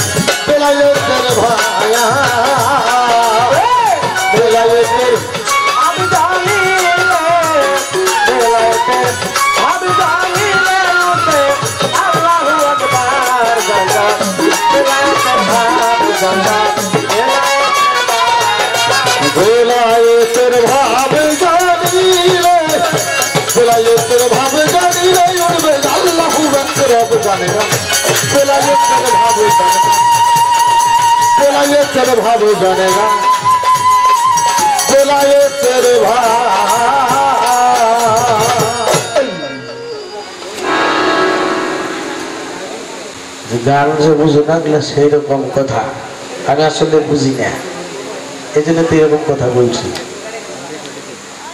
বেলায়েতের ভায়া, বেলায়েতের বেলায়েতের ভাব জানিলে, বেলায়েতের ভাব জানিলে উঠবে আল্লাহু আকবার জানেগা। বেলায়েতের ভাব জানেগা, বেলায়েতের ভাব জানেগা, বেলায়েতের ভাব। গান যে বুঝো না গেলে সেই রকম কথা আমি আসলে বুঝি না, এই জন্য তো এরকম কথা বলছি।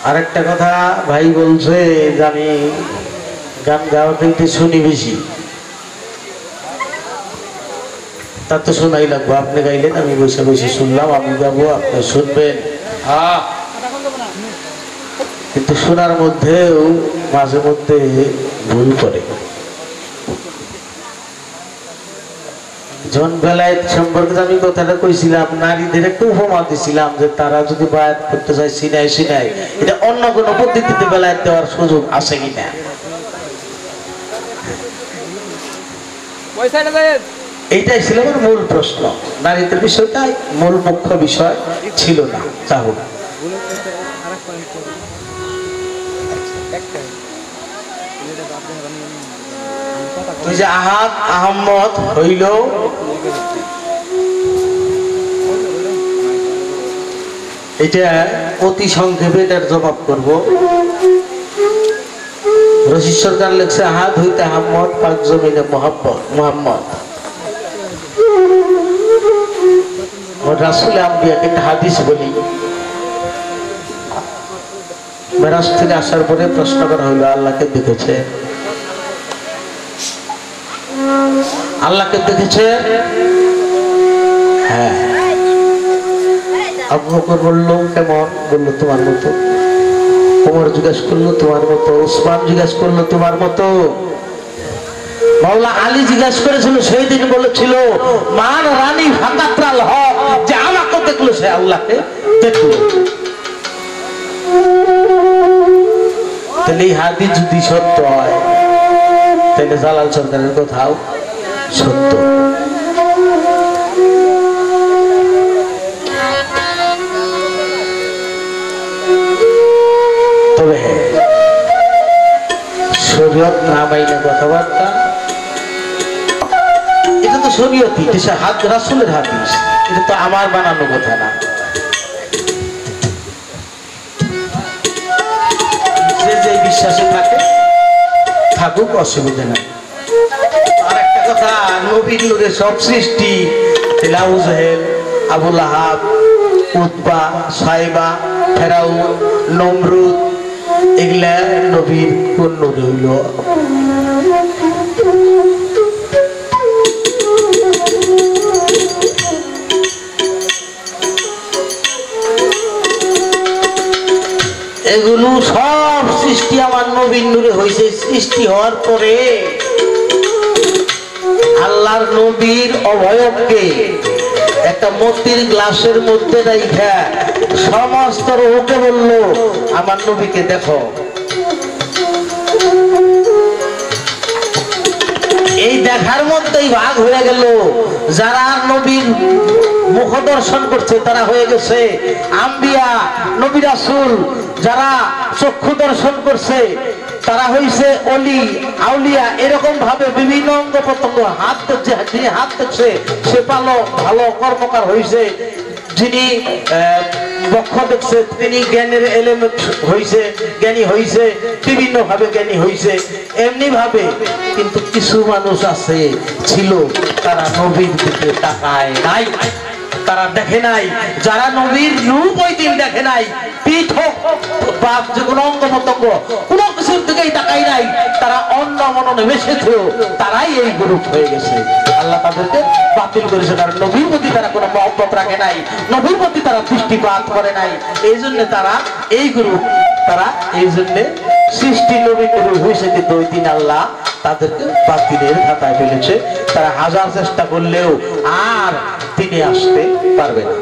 আরেকটা কথা ভাই বলছে যে আমি গান গাওয়া কিন্তু শুনি বেশি, তা তো শোনাই লাগবো। আপনি গাইলেন, আমি বসে বসে শুনলাম, আমি গাবো, আপনি শুনবেন। কিন্তু শোনার মধ্যেও মাঝে মধ্যে ভুল করে। যখন বেলায়েত সম্পর্কে আমি কথাটা কইছিলাম, নারীদের একটু উপমা দিছিলাম যে তারা যদি বায়াত করতে চায় সিনাই সিনাই, এটা অন্য কোন পদ্ধতিতে বেলায়েত দেওয়ার সুযোগ আছে কিনা। এইটাই ছিল আমার মূল প্রশ্ন। নারীদের বিষয়টাই মূল মুখ্য বিষয় ছিল না। চাহুন ওই যে আহাদ আহমদ হইল এটা অতি সংক্ষেপে এটার জবাব করব। রশিদ সরকার লেখছে আহাদ হইতে আহমদ পাক জমিনে মোহাম্মদ রাসূল আম্বিয়াকে একটা হাদিস বলি। মেরাজ থেকে আসার পরে প্রশ্ন করা হইল আল্লাহকে দেখেছে, আল্লাহকে দেখেছে? হ্যাঁ। আবু বকর বললো কেমন? বললো তোমার মতো। ওমর জিজ্ঞাসা করলো তোমার মতো। উসমান জিজ্ঞাসা করলো তোমার মতো। মাওলা আলী জিজ্ঞাসা করেছিল, সেই দিন বলেছিল মান রানী ফাকাতরাল হক, যে আমাকে দেখলো সে আল্লাহকে দেখলো। তাহলে এই হাদিস যদি সত্য হয়, তাহলে জালাল সরকারের কথাও সত্য। তবে শরীয়ত না মাইনে কথাবার্তা, এটা তো শরীয়তই, এটা রাসূলের হাদিস, এটা তো আমার বানানো কথা না। যে যে বিশ্বাসে থাকে থাকুক, অসুবিধা নাই। আর একটা কথা, নবীর নূরে সব সৃষ্টি, আবু জাহেল, আবু লাহাব, উতবা, সাইবা, ফেরাউন, নমরুদ, এগুলা নবীর কোন নবী হইল? এগুলো সব সৃষ্টি আমার নবীর নূরে হয়েছে। সৃষ্টি হওয়ার পরে আল্লাহর নবীর অবয়বকে একটা মতির গ্লাসের মধ্যে রাইখা সমস্ত রূপে বললো আমার নবীকে দেখো। এই দেখার মধ্যেই ভাগ হয়ে গেল। যারা নবীর মুখ দর্শন করছে তারা হয়ে গেছে আম্বিয়া, নবী রাসূল। যারা চক্ষু দর্শন করছে তারা হইছে অলি, আউলিয়া। এরকম ভাবে বিভিন্ন অঙ্গ প্রত্যঙ্গ, হাত দেখছে, যিনি হাত দেখছে সে ভালো কর্মকার হইছে, যিনি বক্ষ দেখছে তিনি জ্ঞানের এলিমেন্ট হইছে, জ্ঞানী হইছে, বিভিন্ন ভাবে জ্ঞানী হইছে। এমনি ভাবে কিন্তু কিছু মানুষ আছে ছিল, তারা নবীর দিকে তাকায় নাই, তারা দেখে নাই। যারা নবীর রূপ ওই দিন দেখে নাই, পিঠ হোক বা যে কোনো অঙ্গ প্রত্যঙ্গ, কোনো কিছুর দিকেই তাকাই নাই, তারা অন্য মননে বেসেছে, তারাই এই গ্রুপ হয়ে গেছে। আল্লাহ তাদেরকে বাতিল করেছে, কারণ নবীর প্রতি তারা কোনো মহব্বত রাখে নাই, নবীর প্রতি তারা দৃষ্টিপাত করে নাই। এই জন্য তারা এই গ্রুপ, তারা এই জন্য সৃষ্টি নবীর গ্রুপ হয়েছে, কিন্তু ওই দিন আল্লাহ তাদেরকে বাতিলের খাতায় ফেলেছে। তারা হাজার চেষ্টা করলেও আর তিনি আসতে পারবে না।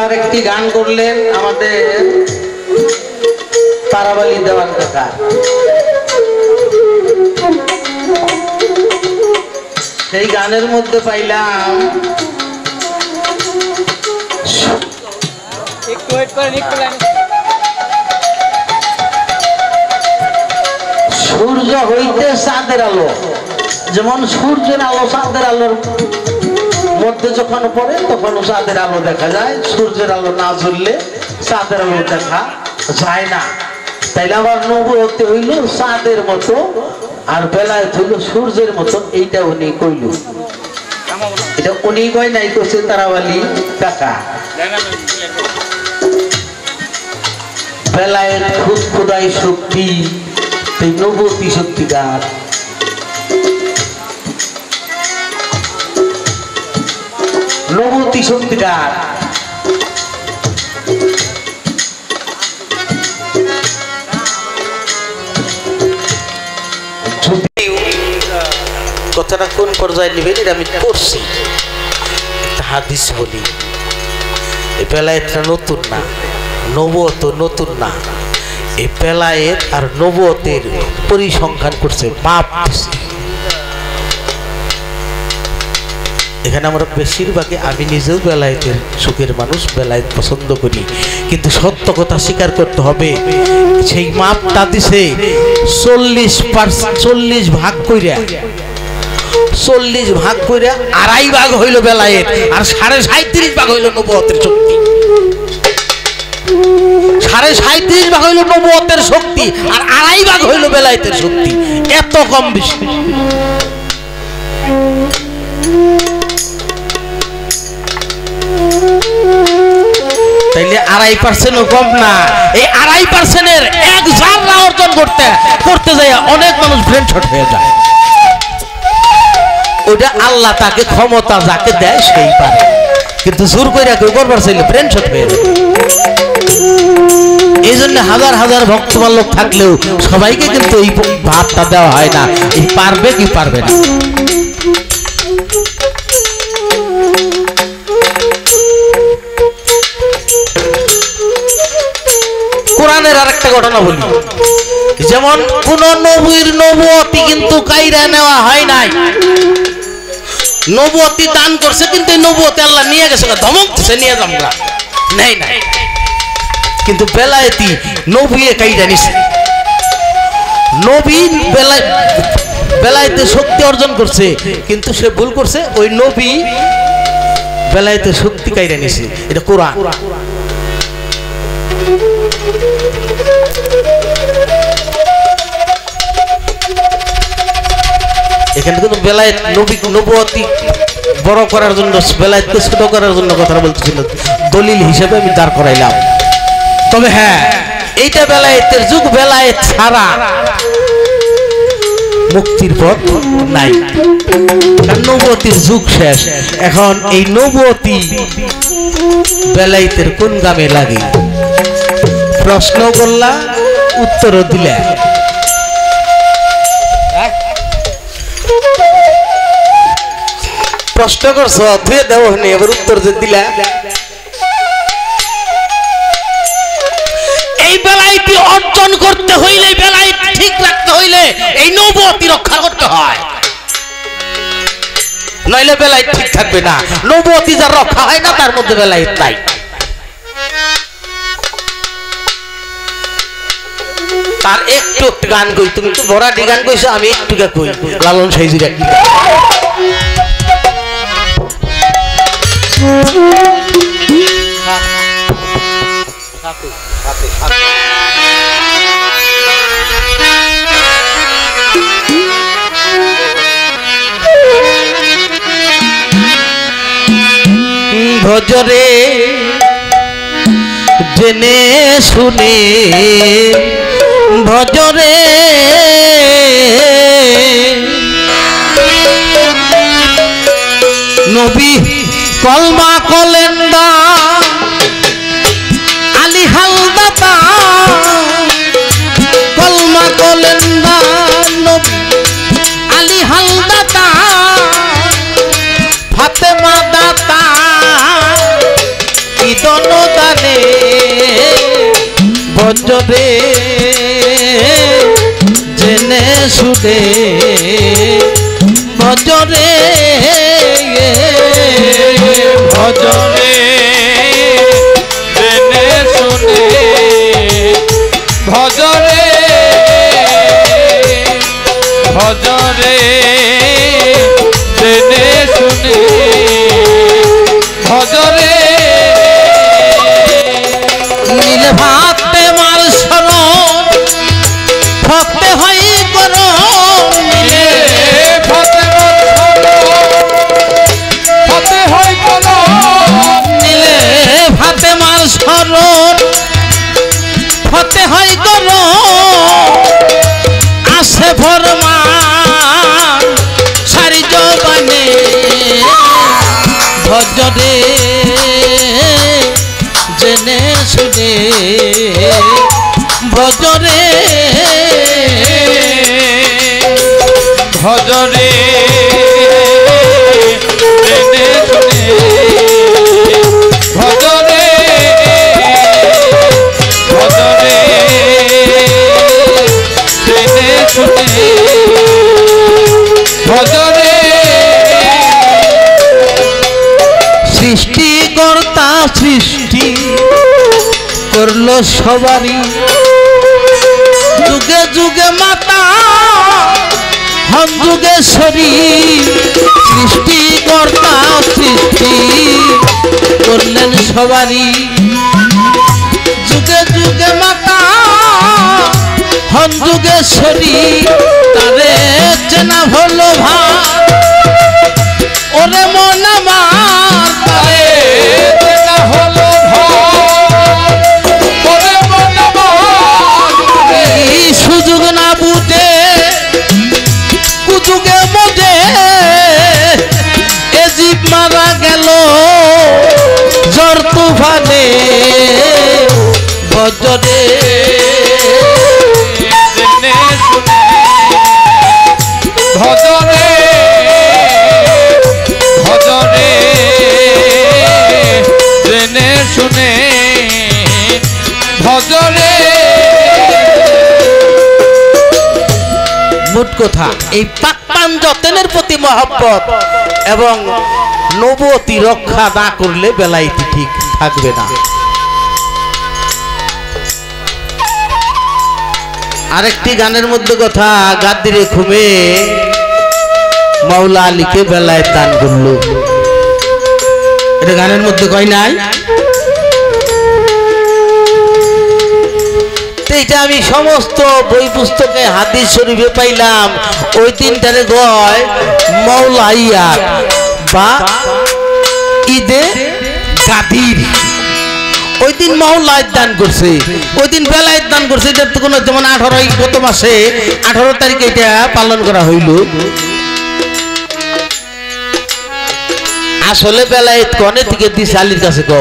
আর একটি গান করলেন আমাদের তারাবালি দেওয়ান কাকা। সেই গানের মধ্যে পাইলাম, সূর্য হইতে চাঁদের আলো, যেমন সূর্যের আলো চাঁদের আলোর মধ্যে যখন পড়ে তখন চাঁদের আলো দেখা যায়, সূর্যের আলো না জ্বললে চাঁদের আলো দেখা যায় না। তাইলে আবার নবুয়তে হইল চাঁদের মতো, আর বেলায়েত হইল সূর্যের মতো। এইটা উনি কইল, এটা উনি কয় নাই, কইছে তারাবালি কাকা। বেলায়েত খুদ খুদাই শক্তি, নবুয়তি শক্তিকার। নবুয়তি শক্তিকার। কথাটা কোন পর্যায়ে নেবেন এটা আমি পড়ছি, হাদিস বলি। এই বেলায়েতটা নতুন না, নবুয়ত নতুন না। এই বেলায়েত আর নবুয়তের পরিসংখ্যান করছে, মাপ দিছে। এখানে আমরা বেশিরভাগই, আমি নিজেও বেলায়েতের সুখের মানুষ, বেলায়েত পছন্দ করি, কিন্তু সত্য কথা স্বীকার করতে হবে। সেই মাপটা দিছে 40 ভাগ কইরা, 40 ভাগ কইরা 2.5 ভাগ হইল বেলায়েত, আর 37.5 ভাগ হইল নবুয়তের শক্তি। 37.5 ভাগ হইল নবুয়তের শক্তি, আর 2.5 ভাগ হইল বেলায়েতের শক্তি। এত কম বেশি। 2.5% কম না। এই 2.5%-এর 1 জাররা অর্জন করতে যায় অনেক মানুষ ব্রেন শট হয়ে যায়। ওটা আল্লাহ তাকে ক্ষমতা যাকে দেয় সেই পারে, কিন্তু জোর করে কেউ করবার চাইলে ব্রেন শট হয়ে যায়। এই জন্য হাজার হাজার ভক্তবান লোক থাকলেও সবাইকে কিন্তু এই ভাবটা দেওয়া হয় না, এই পারবে কি পারবে না। কোরআনের আরেকটা ঘটনা বলি, যেমন কোন নবীর নবুয়তি কিন্তু কাইরা নেওয়া হয় নাই। নবুয়তি দান করছে কিন্তু নবুয়তি আল্লাহ নিয়ে গেছে, ধমক দিছে নিয়ে যামরা নাই নাই, কিন্তু বেলায়েতি নবী কাইরা নিছে। নবী বেলায়েতে শক্তি অর্জন করছে, কিন্তু সে ভুল করছে, ওই নবী বেলায়েতে শক্তি কাইরা নিছে। এটা কোরআন। এখানে কিন্তু বেলায়েত নবুয়তি বড় করার জন্য, বেলায়েতকে ছোট করার জন্য কথা বলতেছিল, দলিল হিসেবে আমি দাঁড় করাইলাম। তবে হ্যাঁ, এইটা বেলায়েতের যুগ, বেলায়েত ছাড়া মুক্তির পথ নাই, কারণ নবুয়তির যুগ শেষ। এখন এই নবুয়তি বেলায়েতের কোন গামে লাগে? প্রশ্ন করলা, উত্তর দিলে। প্রশ্ন করছো, ধুয়ে দেও নি, এবার উত্তর যে দিলা। এই বেলায়েতি অর্জন করতে হইলে, বেলায়েত ঠিক রাখতে হইলে এই নবুয়তি রক্ষা করতে হয়, নইলে বেলায়েত ঠিক থাকবে না। নবুয়তি যার রক্ষা হয় না তার মধ্যে বেলায়েত নাই। তার একটু গান কই, তুমি তো বড়াটি গান কইছো, আমি একটু কই লালন সাইজির একটু। ভজরে জেনে শুনে, ভজরে নবী কলমা কলেন্দা আলী হালদাতা, কলমা কলেন্দা নবী আলী হালদাতা, ফাতেমা দাতা ইদন দানে, ভজরে জেনে শুনে, ভজরে ভজরে জেনে শুনে, ভজরে ভজরে জেনে শুনে, ভজরে নীল ভাতে মার শরণ ভক্তে হই করণ, নীলে ফতে হয় কোন, নীলে ভাতে মার শরণ ফতে হই করণ, আসে ভরমান সারি জবানে, ভজরে জেনে শুনে, ভজরে ভজরে জেনে শুনে, ভজরে ভজরে জেনে শুনে, ভজরে সৃষ্টিকর্তা সৃষ্টি করলো সবারই, যুগে যুগে মাতা হন যুগেশ্বরী, সৃষ্টিকর্তা সৃষ্টি করলেন সবারই, যুগে যুগে মাতা হন যুগেশ্বরী, তারে চেনা হলো ভার ওরে মন আমার, তারে চেনা হলো ভার কথা এই পাকপান যতনের প্রতি মহব্বত এবং নবুয়তি রক্ষা না করলে বেলায়েতি ঠিক থাকবে না। আরেকটি গানের মধ্যে কথা গাদ্দিরে ঘুমে মাওলা আলীকে বেলায়েত দান করলো, এটা গানের মধ্যে কয় নাই? এটা আমি সমস্ত বই পুস্তকে হাদিস শরীফে পাইলাম। ওই দিনটারে গয় মাওলাইয়াত বা ঈদে গাদির। ওই দিন মাওলায়েত দান করছে, ওই দিন বেলায়েত দান করছে। এটা তো কোনো যেমন 18 গত মাসে 18 তারিখে এটা পালন করা হইল। আসলে বেলায়েত কনে থেকে দিছে আলীর কাছে গো,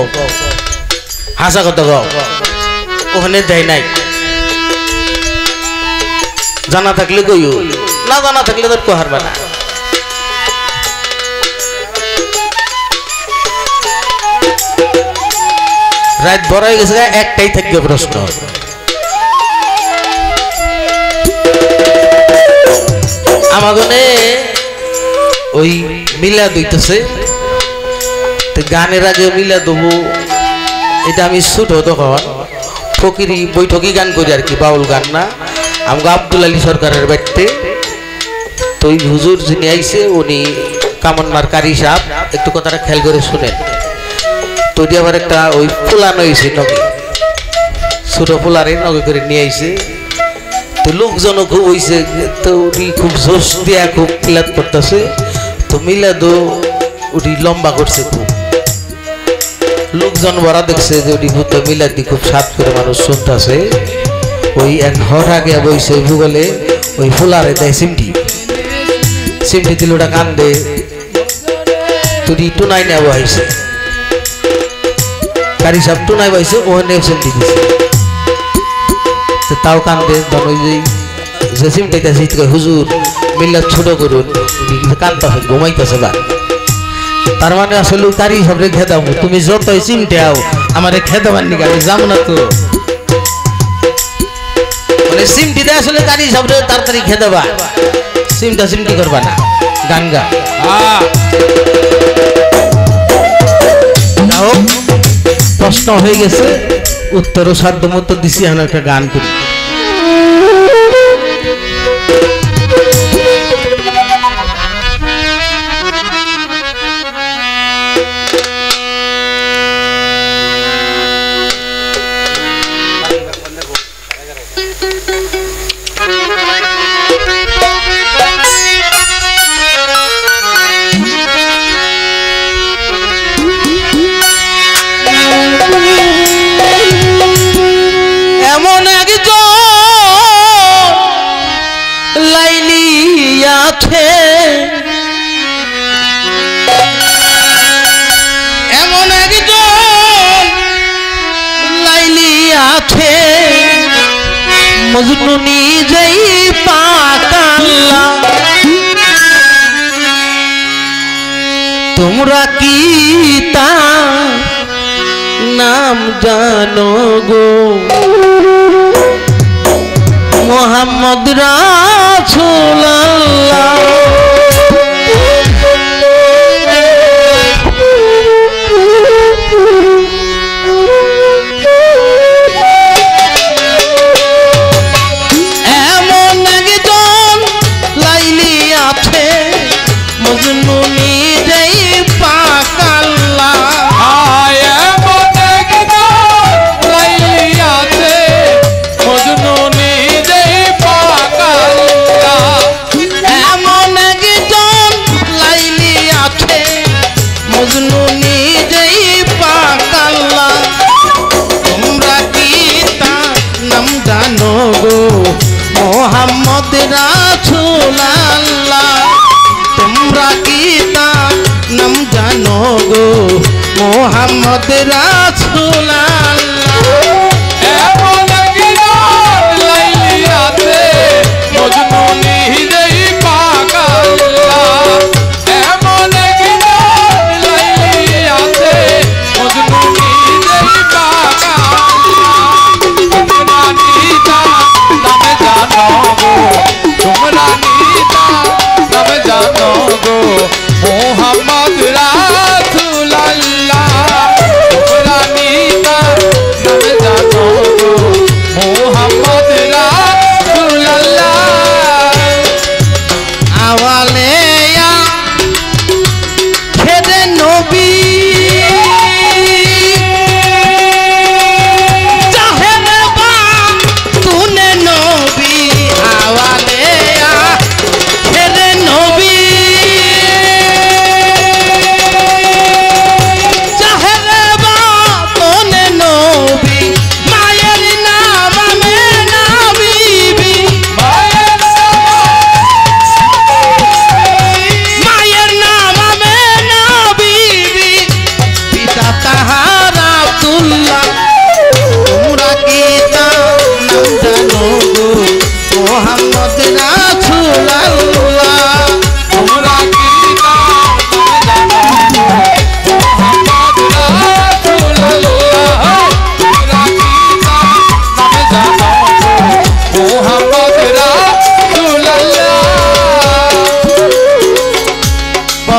হাসা কথা গো, ওখানে দেয় নাই। জানা থাকলে কইও, না জানা থাকলে তোর কহারবা না। রাত বড় হয়ে গেছে, একটাই থাকবে প্রশ্ন। আমাগনে ওই মিলাদ হইতেছে, গানের আগে মিলাদ দেবো। এটা আমি ছোট তখন ফকিরি বৈঠকি গান করি আর কি, বাউল গান না। আমাকে আব্দুল আলী সরকারের বাড়িতে তো ওই হুজুর যিনি আইছে উনি কামন্নার কারি সাহেব, একটু কথাটা খেয়াল করে শুনেন। তো আবার একটা ওই ফুলানো হয়েছে নগে, ছোট ফুলারে নগে করে নিয়ে আইছে। তো লোকজনও খুব হয়েছে, তো উনি খুব জোশ দিয়া খুব মিলাদ করতেছে। তো মিলাদও উনি লম্বা করছে খুব, লোকজন বড়া দেখছে যে উনি ভূত মিলাদি খুব সাত করে মানুষ শুনতেছে। ওই এক ঘর আগে বইছে ভূগোলে ওই ফুলারে দেয় সিমটি, সিমটি দিল ওটা কান্দে। তুই টুনাই নেওয়া বহাইছে, কারি সাহেব টুনাই বহাইছে, ওখানে সিমটি দিছে, তাও কান্দে। ওই যে সিমটাইতেছে হুজুর মিল্লাত ছোট করুন, উনি কান্দতেছে, ঘুমাইতেছে বা। তার মানে আসলে কারি সাহেব খেদাম, তুমি যতই চিমটাও আমার খেদাবার নিকে আমি যাবো না। তো মানে সিমটিতে আসলে কারি সাহেব তাড়াতাড়ি খেদাবা, সিমটা সিমটি করবা না, গান গা। প্রশ্ন হয়ে গেছে, উত্তরও সাধ্য মতো দিছি। এখন একটা গান করি। এমন একজন লাইলি আছে মজনু নিজেই পাকাল্লা। তোমরা কি তার নাম জানো গো? মোহাম্মদ রাসূলুল্লাহ। এমন একজন লাইলি আছে মজনু নিজেই পাকাল্লা। এমন একজন লাইলি আছে মজনু নিজেই পাকাল্লা। এমন একজন লাইলি আছে মজনু নিজেই পাকাল্লা। তোমরা কি তার নাম জানো গো? মোহাম্মদ রাসূলুল্লাহ। তোমরা কি তার নাম জানো গো? মোহাম্মদ রাসূলুল্লাহ। এমন একজন লাইলি আছে মজনু নিজেই পাকাল্লা। এমন একজন লাইলি আছে মজনু নিজেই পাকাল্লা। তোমরা নিতা নামে জানো গো, তোমরা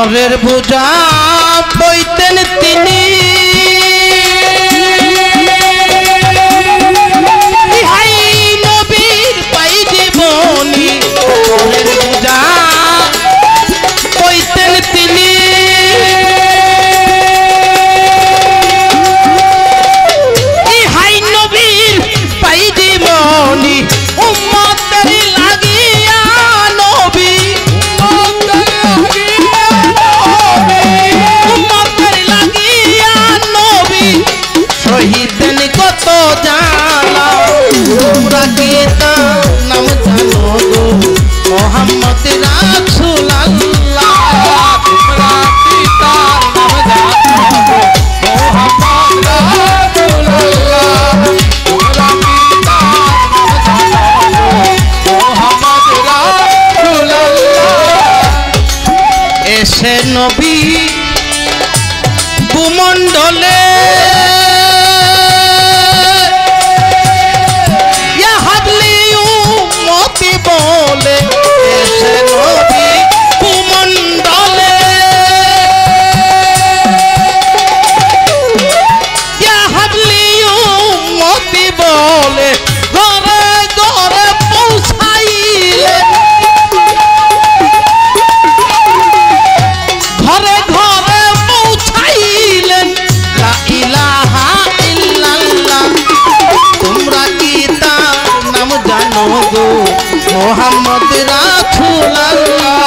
পরের বোঝা বইতেন তিনি ইহাই নবীর পাই জীবনী পরের বোঝা বইতেন তিনি ইহাই নবীর পাই জীবনী উম্মতের লাগিয়া নবী উম্মতের লাগিয়া নবী শহীদেন কত জানা তোমরা কি তার নাম জানো গো মোহাম্মদ রাসূলুল্লাহ তোমরা কি তার নাম জানো গো মোহাম্মদ রাসূলুল্লাহ তোমরা কি তার নাম জানো গো মোহাম্মদ রাসূলুল্লাহ এসে নবী ভূমণ্ডলে ইয়া হাবলি উম্মতি বলে এসে নবী ভূমণ্ডলে ইয়া হাবলি উম্মতি বলে ঘরে ঘরে পৌঁছাইলে ঘরে ঘরে পৌঁছাইলেন লা ইলাহা ইল্লাল্লাহ তোমরা কি তার নাম জানো গো মোহাম্মদ রাসূলুল্লাহ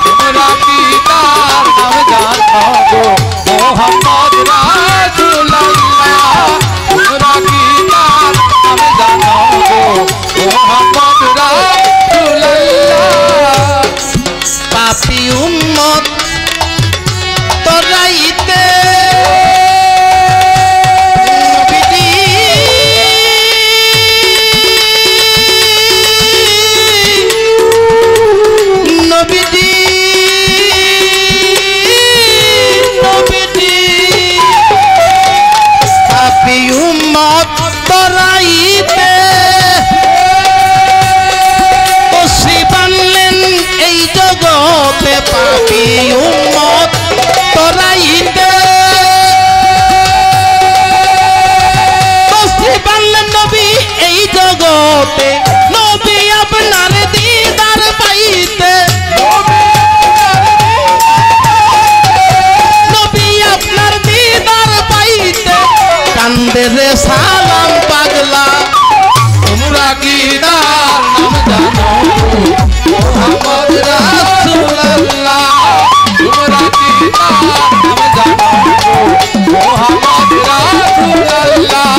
তোমরা কি তার নাম জানো গো মোহাম্মদ রাসূলুল্লাহ তোমরা কি তার নাম জানো গো মোহাম্মদ রাসূলুল্লাহ পাপী উম্মত তরাইতে নবীজি নবীজি পাপী উম্মত তরাইতে কষি বানলেন এই জগতে পাপী উম্মত তরাইতে কষি বানলেন নবী এই জগতে নবী আপনার দিদার পাইতে নবী আপনার দিদার পাইতে কান্দে রে সালাম পাগলা তোমরা কি তার নাম জানো মোহাম্মদ রাসূলুল্লাহ তোমরা কি তার নাম জানো মোহাম্মদ রাসূলুল্লাহ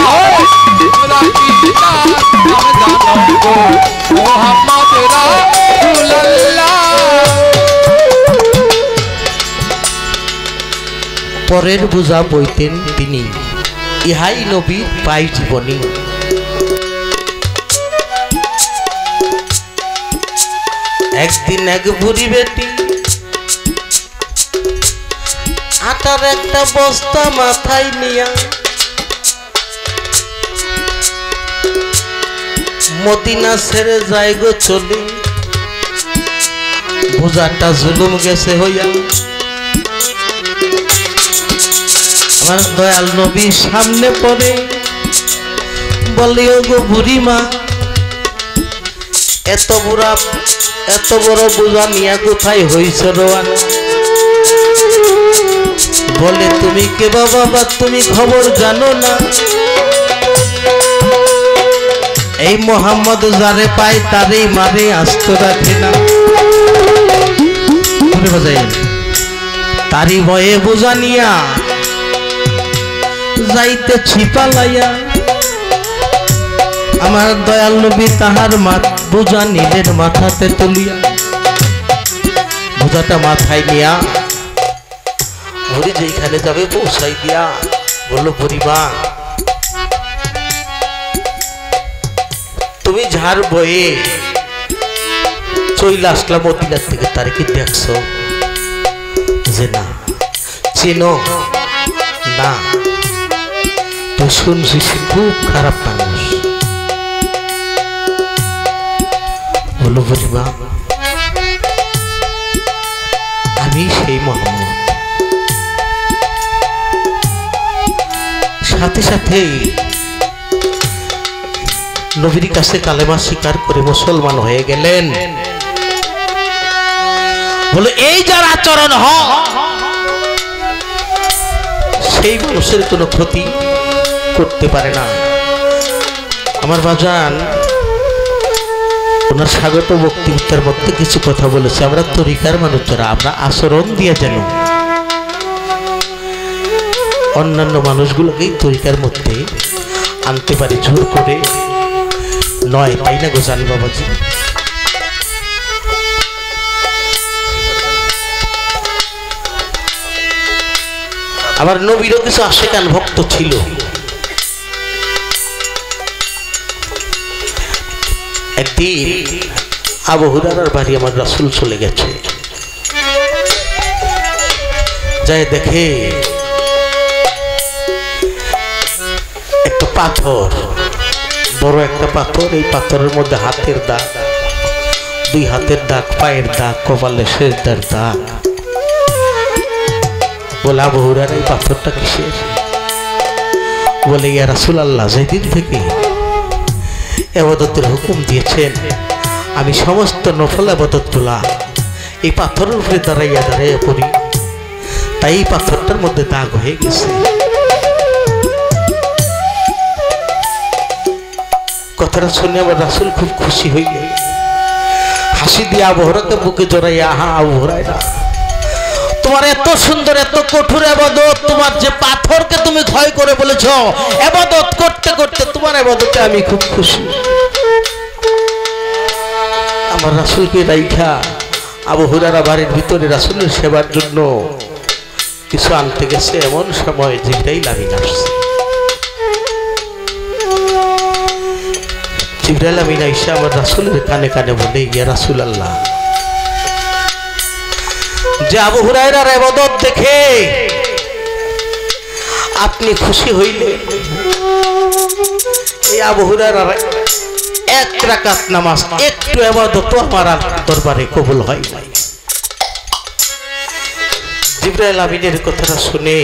তোমরা কি তার নাম জানো মোহাম্মদ রাসূলুল্লাহ পরের বোঝা বইতেন তিনি ইহাই নবীর পাই জীবনী একদিন এক বুড়ি বেটি আটার একটা বস্তা মাথায় নিয়া মদিনা ছেড়ে যায় গো চলি বোঝাটা জুলুম গেছে হইয়া আমার দয়াল নবী সামনে পড়ে বলে ও গো বুড়ি মা এত বড় বোঝা নিয়া কোথায় হইছ রোয়ানা বলে তুমি কে বাবা তুমি খবর জানো না এই মোহাম্মদ যারে পায় তারেই মারে আস্ত রাখে না তারি ভয়ে বোঝা নিয়া যাইতে ছিপালাইয়া আমার দয়াল নবী তাহার বোঝা নিজের মাথাতে তুলিয়া বোঝাটা মাথায় নিয়া বুড়ি যেখানে যাবে পৌঁছাই দিয়া বললো বুড়িমা তুমি ঝাড় বয়ে চইলা আসলাম মদিনার থেকে তার কি দেখছো যে না চেনো না তো শুনছি সে খুব খারাপ মানুষ বলো বুড়িমা আমি সেই মোহাম্মদ। সাথে সাথে নবীর কাছে কালেমা স্বীকার করে মুসলমান হয়ে গেলেন। বলে এই যার আচরণ হয় সেই মানুষের কোনো ক্ষতি করতে পারে না। আমার বাজান ওনার স্বাগত বক্তৃতার মধ্যে কিছু কথা বলেছে। আমরা তরিকার মানুষ যারা, আমরা আচরণ দিয়ে যেন অন্যান্য মানুষগুলোকেই তরিকার মধ্যে আনতে পারি, জোর করে নয়, তাই না গো জানি বাবাজি? আবার নবীরও কিছু আশেকান ভক্ত ছিল। একদিন আবু হুরায়রার বাড়ি আমার রাসূল চলে গেছে, যায় দেখে একটা পাথর, বড় একটা পাথর। এই পাথরের মধ্যে হাতের দাগ, দুই হাতের দাগ, পায়ের দাগ, কপালে সেজদার দাগ। বলে আবু হুরায়রা এই পাথরটা কিসের? বলে ইয়া রাসূলুল্লাহ, যেদিন থেকে ইবাদতের হুকুম দিয়েছেন আমি সমস্ত নফল ইবাদতগুলা এই পাথরের উপরে দাঁড়াইয়া দাঁড়াইয়া করি, তাই এই পাথরটার মধ্যে দাগ হয়ে গেছে। কথাটা শুনে আমার রাসূল খুব খুশি হইলেন, হাসি দিয়ে আবু হুরায়রাকে বুকে জড়াইয়া, হা আবু হুরায়রা, তোমার এত সুন্দর এত কঠোর ইবাদত, তোমার যে পাথরকে তুমি ক্ষয় করে বলেছ, ইবাদত করতে করতে তোমার ইবাদতে আমি খুব খুশি। আমার রাসূলকে রাইখা আবু হুরায়রা বাড়ির ভিতরে রাসূলের সেবার জন্য কিছু আনতে গেছে। এমন সময় জিবরাইল আমিন আসছে। জিবরাইল আমিন আইসা আমার রাসূলের কানে কানে বলে, ইয়া রাসূলুল্লাহ, যে আবু হুরায়রার ইবাদত দেখে আপনি খুশি হইলেন, এই আবু হুরায়রার এক রাকাত নামাজ, একটু ইবাদত আমার দরবারে কবুল হয় নাই। জিবরাইল আমিনের কথাটা শুনে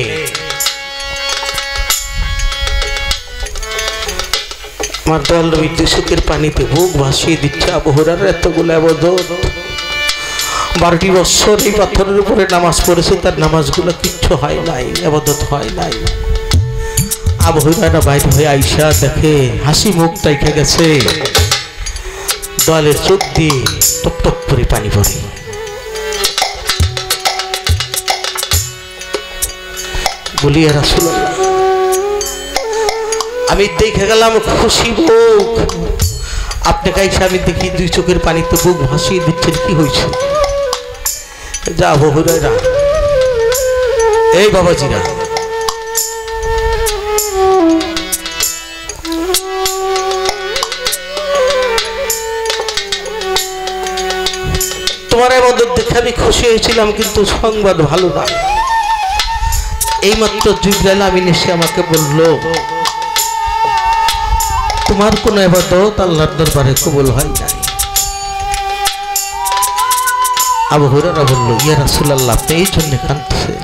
আমার দয়াল নবী চোখের পানিতে বুক ভাসিয়ে দিচ্ছে। আবু হুরায়রার এতগুলো ইবাদত, 12টি বছর এই পাথরের উপরে নামাজ পড়েছে, তার নামাজগুলো কিচ্ছু হয় নাই, ইবাদত হয় নাই। আবু হুরায়রা বাইরে হয়ে আইসা দেখে হাসি মুখ দেখে গেছে, দয়ালের চোখ দিয়ে টপ টপ করে পানি পড়ে। বলি ইয়া রাসূলুল্লাহ, আমি দেখে গেলাম খুশি মুখ, আপনি কাইসা আমি দেখি দুই চোখের পানিতে বুক ভাসিয়ে দিচ্ছেন, কি হয়েছে? যা আবু হুরায়রা, এই বাবাজিরা, তোমার ইবাদত দেখে আমি খুশি হয়েছিলাম, কিন্তু সংবাদ ভালো না। এইমাত্র জিবরাইল আমিন এসে আমাকে বলল, তোমার কোন ইবাদত আল্লাহর দরবারে কবুল হয় নাই। আবু হুরায়রা বলল, ইয়া রাসূলুল্লাহ, আপনি এই জন্য কাঁদতেছেন?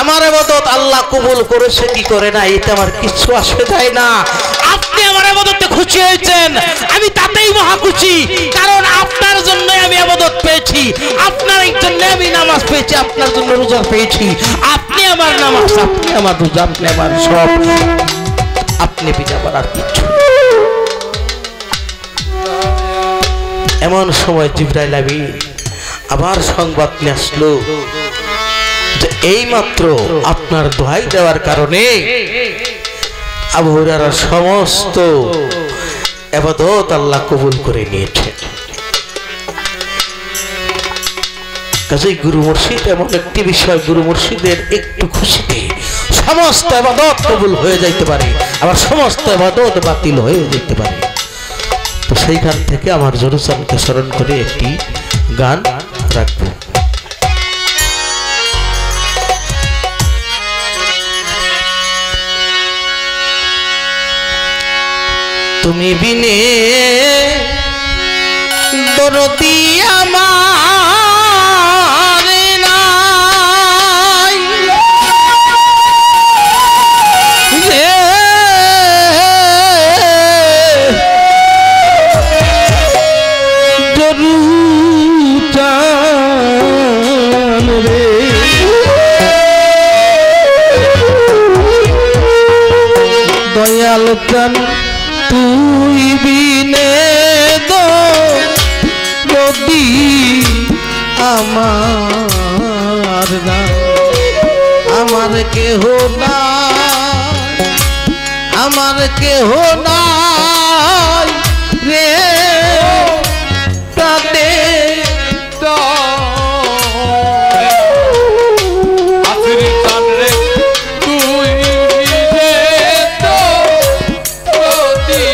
আমার ইবাদত আল্লাহ কবুল করেছে কি করে না এতে আমার কিছু আসে যায় না। আপনি আমার ইবাদতে খুশি হয়েছেন, আমি তাতেই মহা খুশি, কারণ আপনার জন্য আমি ইবাদত পেয়েছি, আপনার জন্য আমি নামাজ পেয়েছি, আপনার জন্য রোজা পেয়েছি। আপনি আমার নামাজ, আপনি আমার রোজা, আপনি আমার সব, আপনি বিনা আর কিছু। এমন সময় জিবরাইল আমিন আবার সংবাদ নিয়ে আসলো যে এইমাত্র আপনার দোহাই দেওয়ার কারণে আবু হুরায়রার সমস্ত ইবাদত আল্লাহ কবুল করে নিয়েছে। কাজেই গুরু মুর্শিদ এমন একটি বিষয়, গুরু মুর্শিদের একটু খুশিতে সমস্ত ইবাদত কবুল হয়ে যাইতে পারে, আবার সমস্ত ইবাদত বাতিল হয়ে যেতে পারে। তো সেইখান থেকে আমার জরুসানকে স্মরণ করে একটি গান রাখবো। তুমি বিনে দরদি আমার নাই রে দরুজান রে দয়াল প্রাণ তুই বিনে যদি আমার না আমার কেহ না আমার কেহ নাই রে প্রাণে আসির চান রে তুই রে তো যদি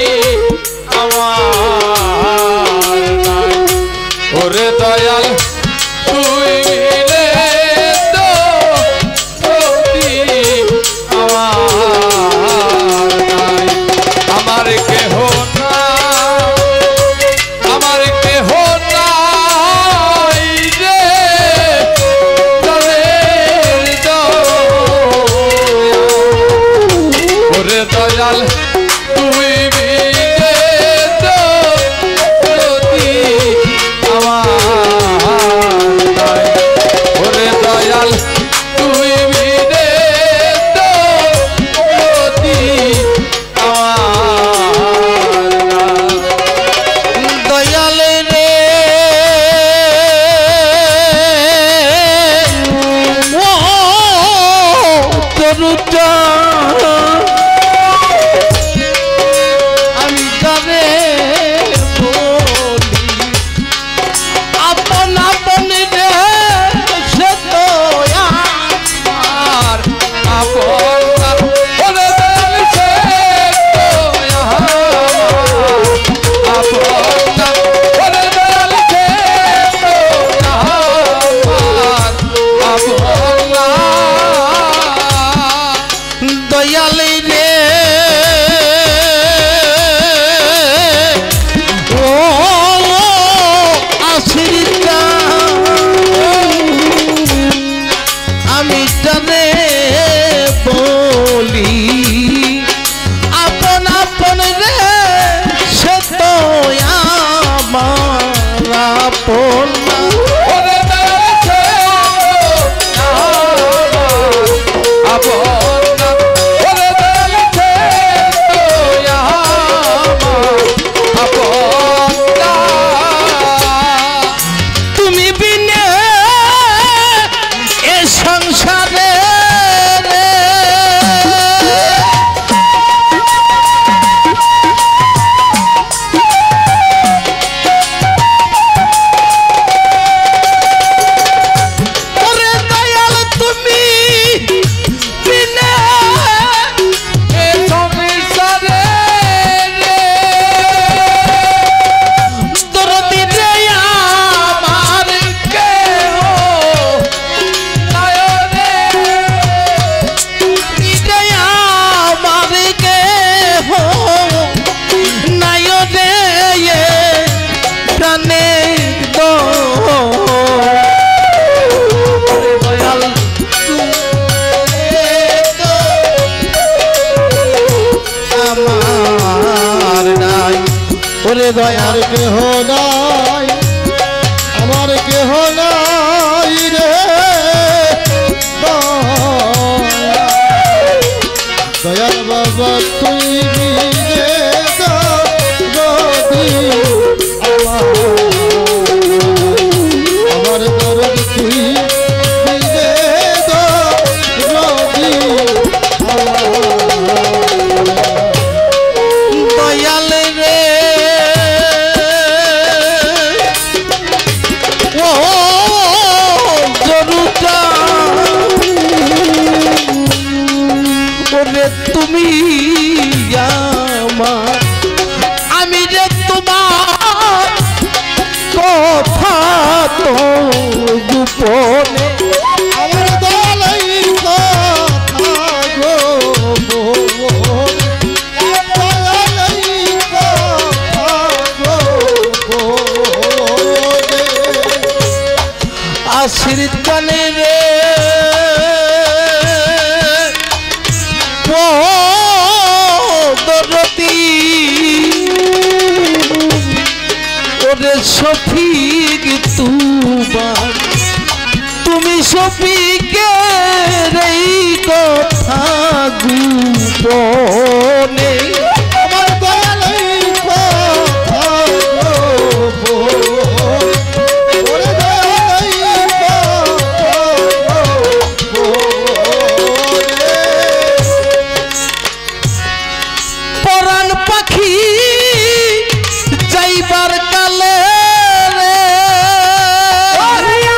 আমার নাই ওরে দয়াল তুই রে তো যদি আমার নাই আমার কেহ না আমার কেহ নাই রে দয়াল ওরে দয়াল তুই বিনে তো যদি আমার নাই ওরে দয়াল তুই বিনে তো যদি আমার নাই দয়াল রে ও তরুটা আমি তবে বলি আপন আপন রে সে তো আর আপন ওরে দয়াল সে তো আপন ওরে দয়াল সে তো আপন দয়াল রে ও আশ্রিতা আমি জানে বলি আপন আপন রে সে তো আমার আপন না। ওরে দয়াল সে তো আপন ওরে দয়াল সে তো আপন তুমি বিনে এ সংসারে রে ওরে দয়াল তুমি বিনে এ সংসারে রে দরদি রে আমার কেহ নাই রে হৃদয় আমার কেহ নাই রে প্রাণে দয়াল আমার নাই ওরে দয়াল কেহ নাই আমার কেহ নাই রে দয়াল বাবা তুই বিনে যদি আমার দরদ তুই বিনে যদি দয়াল রে ও দাসির কানে রে দরতি ওরে শফিক তুবার তুমি শফিকের এই কথা গোপনে আমার দয়াল এই কথা ওরে দয়াল এই পরাণ পাখি যাইবার কালে রে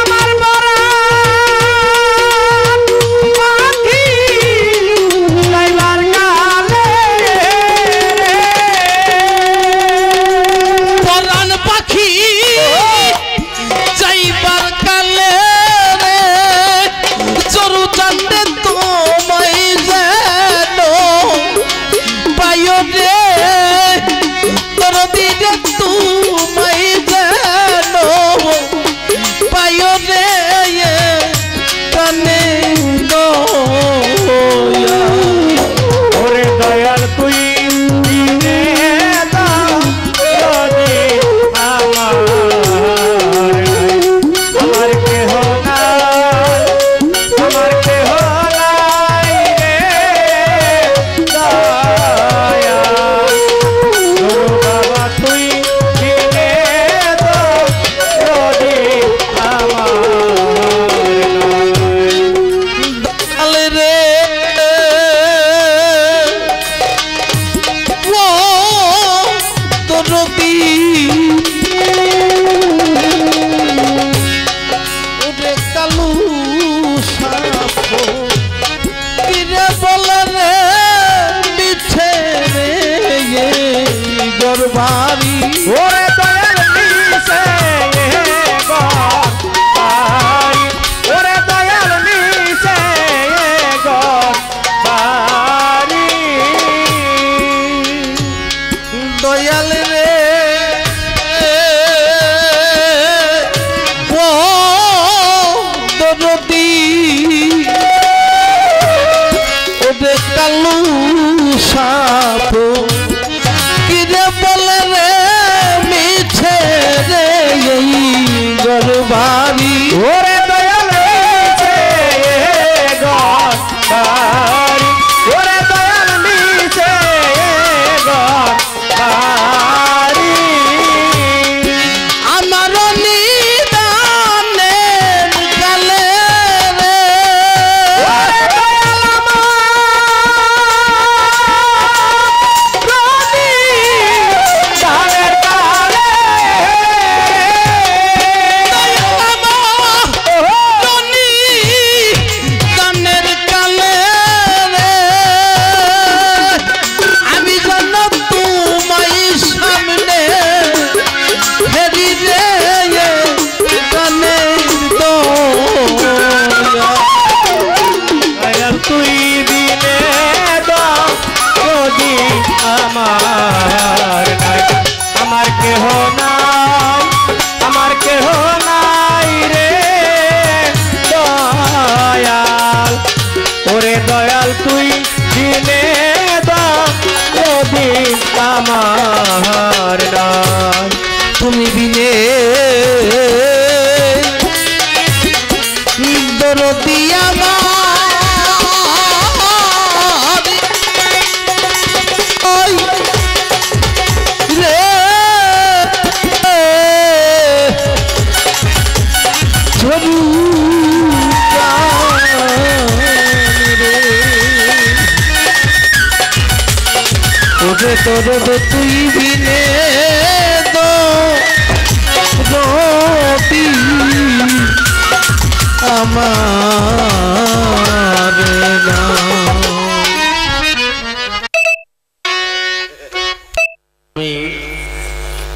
আমার পরাণ পাখি যাইবার কালে পরাণ পাখি যাইবার কালে রে চরু চান্দে তোমায় যেন পাইও রে তোর দিনে তোমায় যেন পাইও রে কানে দয়া ওরে দয়াল তুই দিনে দাও যদি আমার কেহ নাই আমার কেহ নাই রে দয়া গুরু বাবা তুই দিনে দাও যদি আমার আলে রে ও দরদি ওরে কালু সাপ কিরে বলে রে মিছে রে গরবারি ওরে দয়াল নিসে গর ওরে দয়াল নিসে গর বাড়ি দয়াল রে ও দরদি ওরে কালু সাপ কিরে বলে রে মিছে রে এই গরবারি ওরে দয়াল নিসে গর বাড়ি ওরে দয়াল নিসে গর বাড়ি আমার নিদানের কালে রে ওরে দয়াল আমার দানের কালে দানের কালে রে আমি যেন তোমায় সামনে হেরি রে কানের দয়া দয়াল তুই দিনে দাও যদি আমার নাই আমার কেহ নাই আমার কেহ নাই রে দয়াল ওরে দয়াল তুই দিনে দাও যদি আমার নাই তুমি বিনে দরদি আমার ওই রে ঝরু ওরে তোর তুই বিনে দো রতি আমার না আমি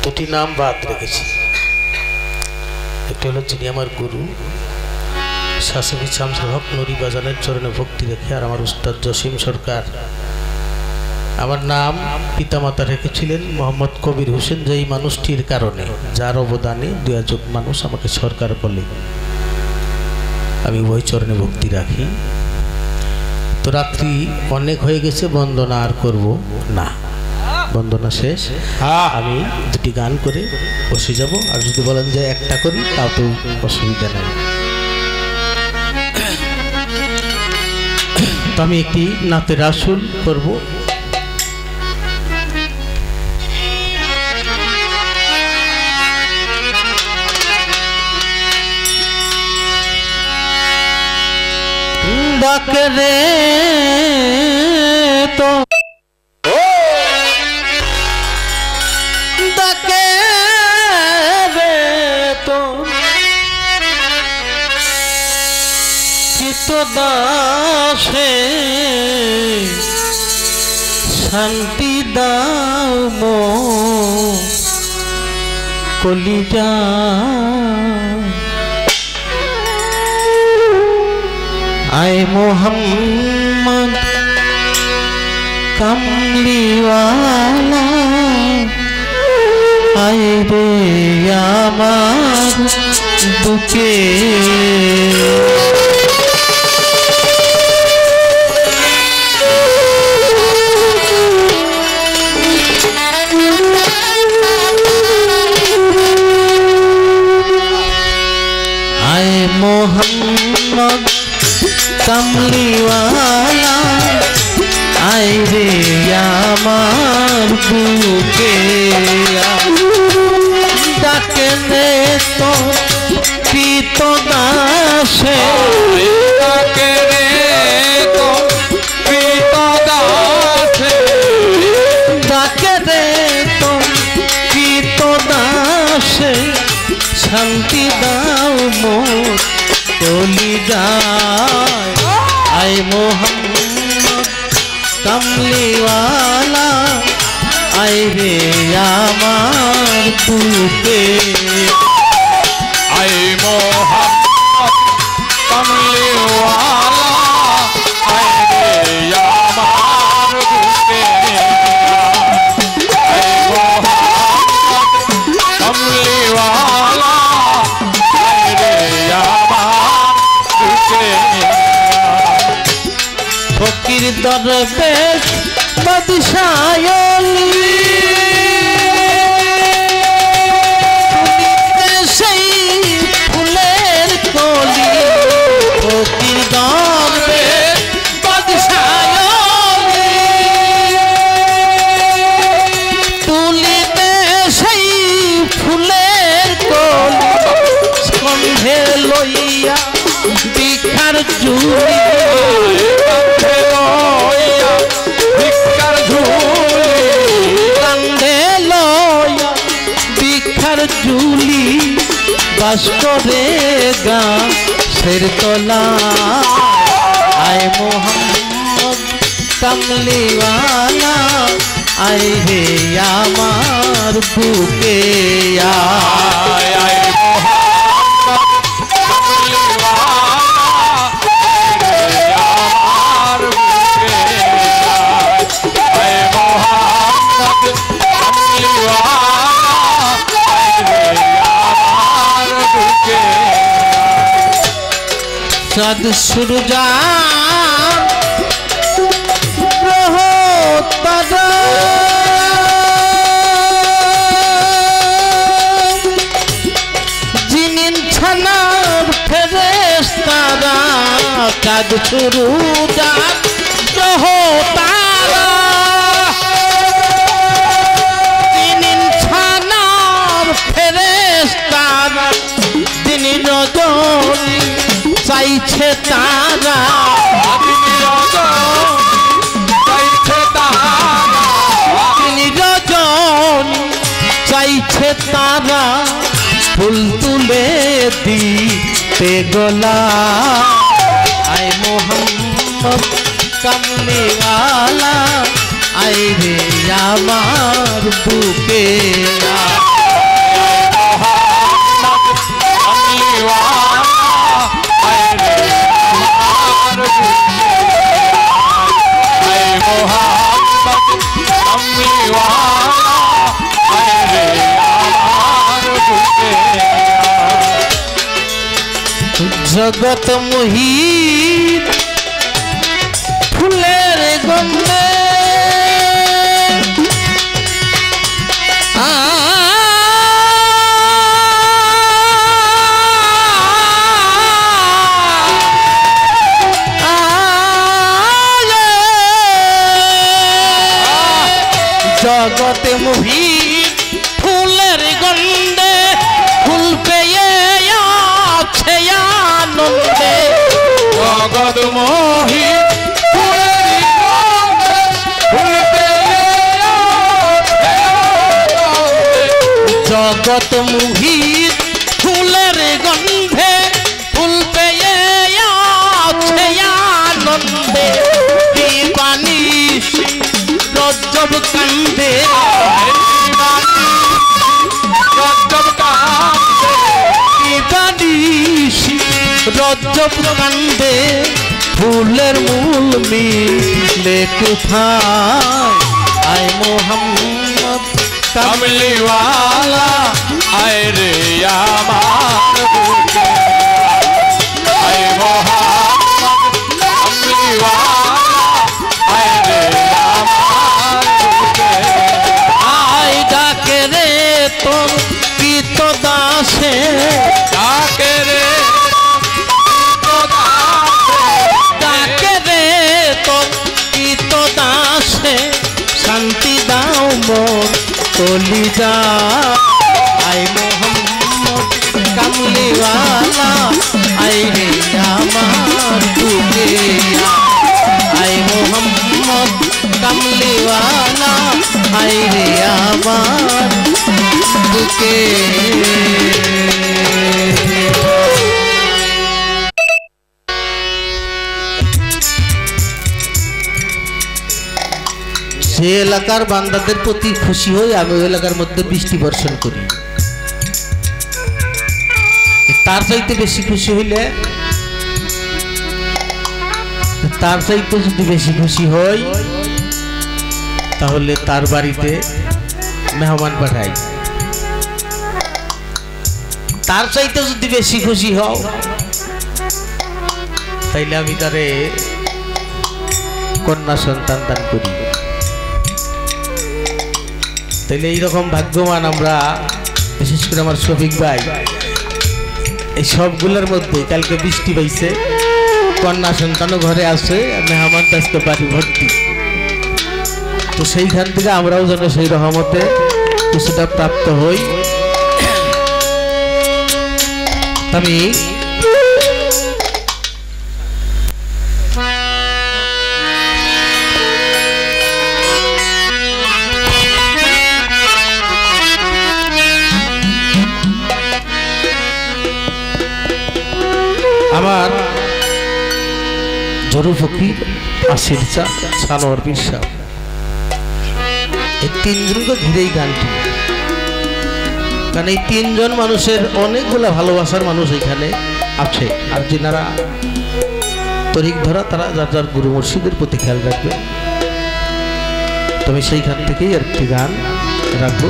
দুটি নাম বাদ রেখেছি। একটি হলো যিনি আমার গুরু শাসবি শামসুল হক নুরি বাজানের চরণে ভক্তি রেখে, আর আমার উস্তাদ জসিম সরকার। আমার নাম পিতামাতা রেখেছিলেন মোহাম্মদ কবির হোসেন, যেই মানুষটির কারণে, যার অবদানে 2 যুগ মানুষ আমাকে সরকার বলে। আমি ওই চরণে ভক্তি রাখি। তো রাত্রি অনেক হয়ে গেছে, বন্দনা আর করব না, বন্দনা শেষ। আমি দুটি গান করে বসে যাব, আর যদি বলেন যে একটা করি তাও তো অসুবিধা নেই। তো আমি একটি নাতে রাসূল করব। ডাকরে তো ডাকে রে তো চিত্ত দাসে শান্তি দাও মো কলিজা आए मोहम्मद कमली वाला आए रे यामार दुखे आए मोहम्मद कमली वाला आए रे यामार बुके डाकने तो पीतो दासे डाकने तो पीतो दासे डाकने तो पीतो दासे शांति दाओ मोर टोली जाए आए मोहम्मद कमली वाला आए रे यामार बुके आए मोहम्मद कमली वाला आए रे यामार बुके आए मोहम्मद कमली वाला आए रे यामार फकीर दरवेश बादशाहली সেই ফুলের কলি ফকির দরবেশ বাদশাহলি তুলিতে সেই ফুলের কলি স্কন্ধে লইয়া ভিক্ষার ঝুলি ভিক্ষার ঝুলি কান্ধে লইয়া ভিক্ষার ঝুলি বাস করে গা সের তলা আয় মোহাম্মদ কমলিওয়ালা আয় রে আমার বুকে আয় आए मोहम्मद कमली वाला आए रे यामार बुके आए मोहम्मद कमली वाला आए रे यामार बुके চাঁদ সূর্যা গ্রহ তারা জিনিন ছানার ফেরেশতারা চাঁদ সূর্যা গ্রহ তারা জিনিন ছানার ফেরেশতারা দিন রজনী চাইছে তারা তিনি রজনী চাইছে তারা ফুল তুলে দিতে গলা আয় মোহাম্মদ কমলিওয়ালা আয় রে আমার বুকে জগৎ মোহিত ফুলের গন্ধে জগতে মোহিত ফুলের গন্ধে ফুল পেয়ে আছে আনন্দে জগৎ মোহিত ফুলের গন্ধে ফুল পেয়ে আছে আনন্দে। জগৎ মোহিত ফুলের গন্ধে ফুল পেয়ে আছে আনন্দে দিবানিশ রজ্জব কান্দে রজ্জব কান্দে ফুলের মূল মিলে কোথায় আয় মোহাম্মদ কামলিওয়ালা আয় রে আমার বুকে আয় মোহাম্মদ কামলিওয়ালা আয় রে আমার বুকে আয় ডাকে রে তোর পিত দাসে ডাকে রে ডাকে রে তোর পিত দাসে শান্তি দাও মোর কলিজা আয় মোহাম্মদ কামলিওয়ালা আয় রে আমার বুকে আয় মোহাম্মদ কামলিওয়ালা আয় রে আমার বুকে সে এলাকার বান্দাদের প্রতি খুশি হই আমি ওই এলাকার মধ্যে বৃষ্টি বর্ষণ করি তার চাইতে বেশি খুশি হইলে তার চাইতে যদি বেশি খুশি হই তাহলে তার বাড়িতে মেহমান পাঠাই তার চাইতে যদি বেশি খুশি হও তাইলে আমি তারে কন্যা সন্তান দান করি তাইলে এইরকম ভাগ্যবান আমরা বিশেষ করে আমার শফিক ভাই এই সবগুলোর মধ্যে কালকে বৃষ্টি পাইছে কন্যা সন্তানও ঘরে আছে মেহমান আজকে বাড়ি ভর্তি তো সেইখান থেকে আমরাও যেন সেই রহমতে কিছুটা প্রাপ্ত হই আমি আমার জরু ফকির আসির চা সানোয়ার পীর সাহেব এই তিনজনকে ঘিরেই গানটি কারণ এই তিনজন মানুষের অনেকগুলা ভালোবাসার মানুষ এখানে আছে আর যারা তরিক ধরা তারা যার যার গুরু মুর্শিদের প্রতি খেয়াল রাখবে তবে সেইখান থেকেই আর একটি গান রাখবো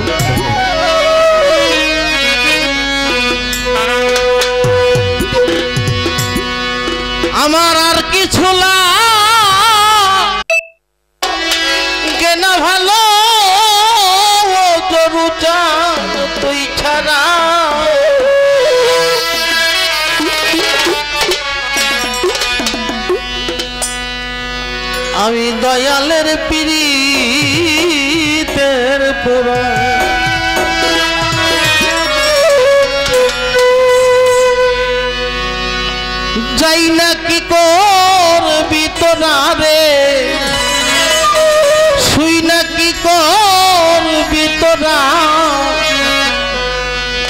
আমার আর কিছু লাগে না ভালো জরু চাঁদ তুই ছাড়া আমি দয়ালের পীড়িতের পুরা যাই না কি করবি তোরা রে শুই না কি করবি তোরা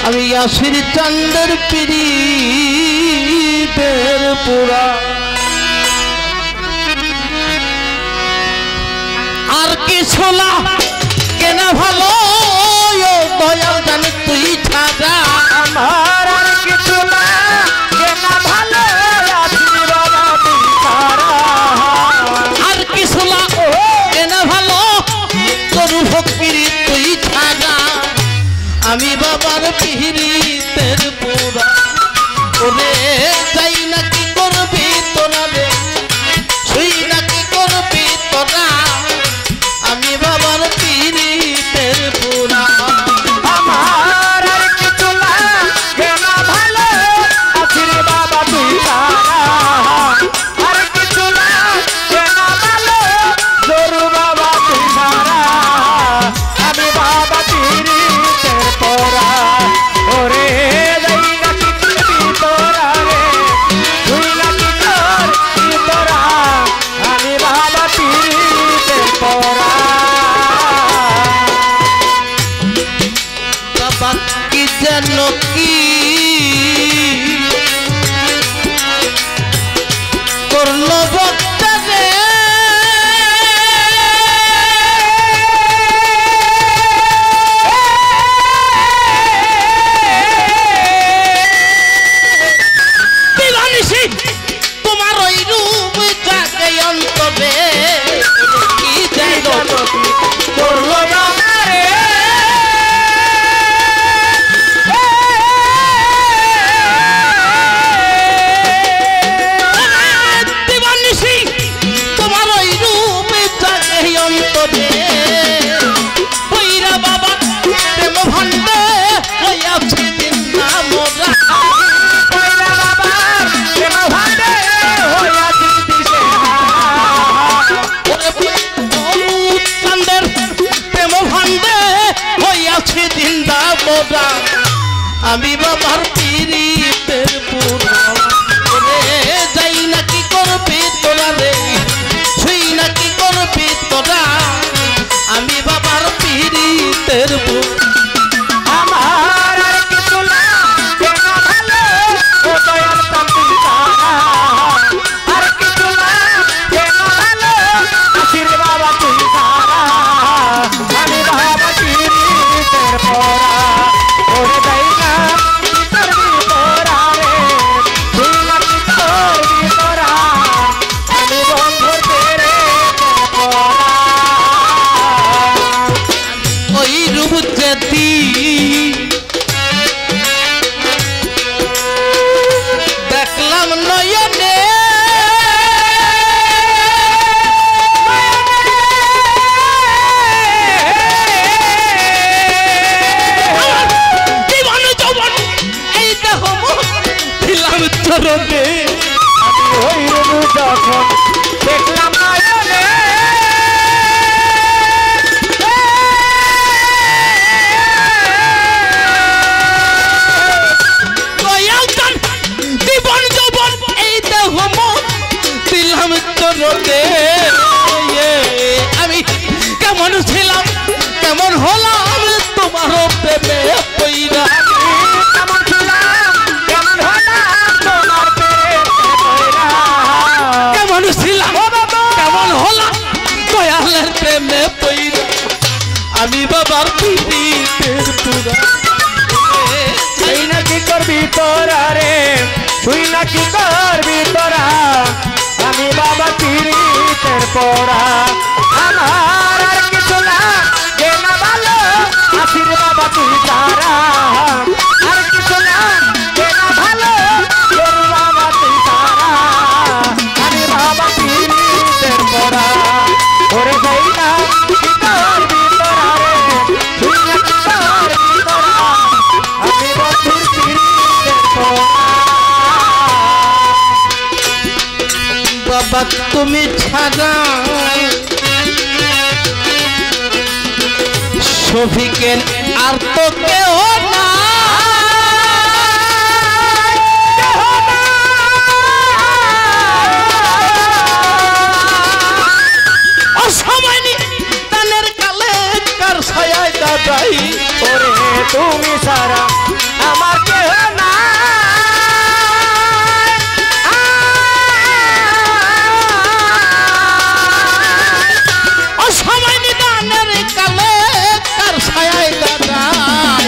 আমি আসির চাঁদের পীড়িতের পুরা আর কিছু না কেনা ভালো দয়াল জানি তুই ছাড়া আমার আর কিছু না কেনা ভালো আর কিছু না কেনা ভালো তোর ভক্তির তুই ছাড়া আমি বাবার পিহিতের পুরা ওরে যাই না কি করবি তোরা রে শুই না কি করবি তোরা আমি বাবার পীড়িতের পুরা আমার আর কিছু লাগে না ভালো আছি রে বাবা তুই ছাড়া আর কিছু লাগে না ভালো জরু বাবা তুই ছাড়া আমি বাবা পীড়িতের পরা ওরে যাই না কি করবি তোরা রে তুই না কি করবি তোরা আমি বাবা পীড়িতের পরা বাবা কি যেন কি করলো বক্তা রে দিবানিশি তোমার ওই রূপ জাগে অন্তরে কি যেন করলো না রে দিবানিশি তোমার ওই রূপ জাগে অন্তরে কইরা বাবা প্রেম ভান্ডে হইয়াছে দিন না মোরা কইরা বাবা প্রেম ভান্ডে হইয়াছি দিশে চান্দের প্রেম ভান্ডে হইয়াছে দিন না মোরা আমি বাবার পীড়িতের পুরা ওরে যাই না কি করবি তোরা রে শুই না কি করবি তোরা আমি বাবার পীড়িতের পুরা আমার আর কিছু লাগে না ভালো ও দয়াল শান্তি ছাড়া আর কিছু লাগে না ভালো আছি রে বাবা তুই ছাড়া আমি বাবা পীড়িতের পরা ওরে যাই না কি করবি তোরা রে তুই না কি করবি তোরা আমি বন্ধুর পেরে পরা ওই রূপ যেতি দেখলাম নয়নে জীবন যৌবন এই দেহ দিলাম চরণে আমি ওই রূপ যখন দেখলাম নয়নে দয়ালদান জীবন যৌবন এই দেহ দিলাম চরণে আমি কেমন ছিলাম কেমন হলাম তোমার প্রেমে পইরা কেমন ছিলাম কেমন হলাম তোমার প্রেমে পইড়া কেমন ছিলাম কেমন হলাম দয়ালের প্রেমে পইরা আমি বাবার পীড়িতের পুরা তুই না কি করবি তোরা রে তুই না কি করবি তোরা আমি বাবা পীড়িতের পরা আমার আর কিছু লাগে না ভালো আছি রে বাবা তুই ছাড়া আর কিছু লাগে না ভালো তোর বাবা তুই ছাড়া আমি বাবা পীড়িতের পরা ওরে যাই না কি করবি তোরা রে তুই না কি করবি তোরা আমি বন্ধুর পীড়িতের পরা বাবা তুমি ছাড়া শফিকের আর তো কেউ না অসময় তানের কালে কার ছায়ায় দাদাই ওরে তুমি সারা আমার কেহ না অসময় নিদানের কালে কার ছায়ায় দাদাই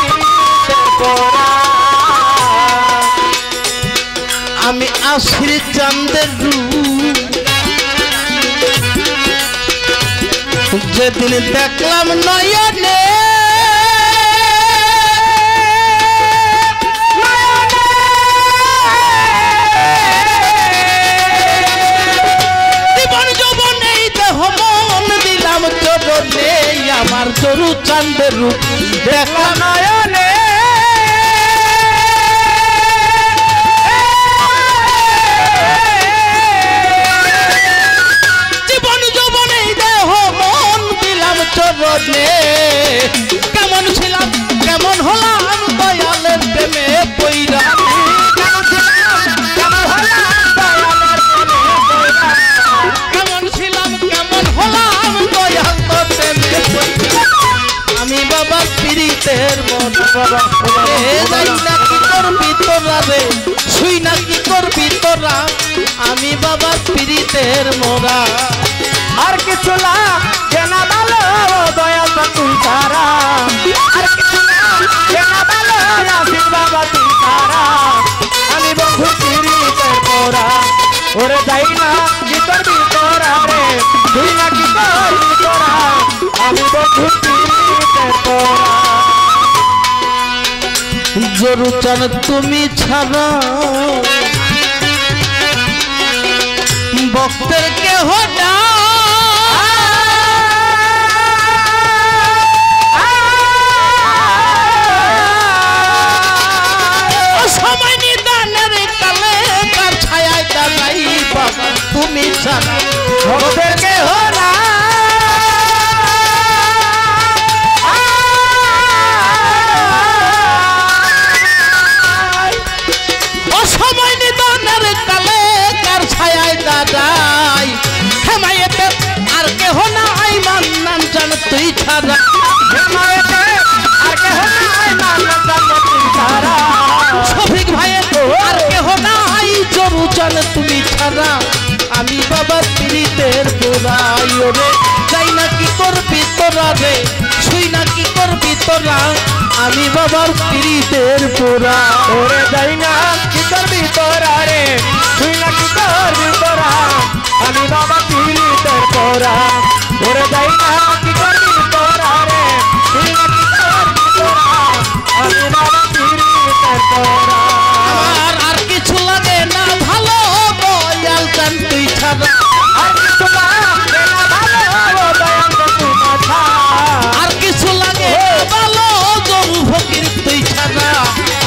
পীড়িতের পোড়া আমি আশির চাঁদের রূপ যেদিন দেখলাম নয়নে জীবন যৌবন এই দেহ মন দিলাম চরণে আমার তরু চাঁদের রূপ দেখলাম নয়নে চরণে কেমন ছিলাম কেমন হলাম দয়ালের প্রেমে পইরা কেমন ছিলাম কেমন হলাম দয়াল প্রেমে আমি বাবা পীড়িতের মন যাই না কি করবি তোরা রে শুই না কি করবি তোরা আমি বাবা পীড়িতের মোরা আর কিছু না জানা ভালো দয়াল তুই তারা আর কিছু না জানা ভালো রাসিল বাবা তুই তারা আমি বন্ধু পীড়িতের পোড়া ওরে যাই না কি করবি তোরা রে তুই না কি করবি তোরা আমি বন্ধু পীড়িতের পোড়া জরু চান তুমি ছাড়া ভক্তের কেহ না সময় নিদানের কালে কার ছায়ায় দাঁড়াই বাবা তুমি ছাড়া ভক্তের কেহ না অসময় নিদানের কালে কার ছায়ায় দাঁড়াই হেমায়েতে আর কেহ নাই মান্নান জান তুই ছাড়া হেমায়েতে আর কেহ নাই মান্নান জান তুই ছাড়া শফিক ভাইয়ের আর কেহ নাই জরু জান তুমি ছাড়া আমি বাবা পীড়িতের পোড়াই ওরে যাই না কি করবি তোরা রে শুই না কি করবি তোরা আমি বাবার পীড়িতের পোড়া ওরে যাই না কি করবি তোরা রে তুই না কি করবি তোরা আমি বাবা পীড়িতের পোড়া ওরে যাই না কি করবি তোরা রে তুই না কি করবি তোরা আমি বাবা পীড়িতের পোড়া আমার আর কিছু লাগে না ভালো দয়াল চান তুই ছাড়া আর কিছু না ভালো দয়াল তুই মাথা আর কিছু লাগে ভালো জরু ফকির তুই ছাড়া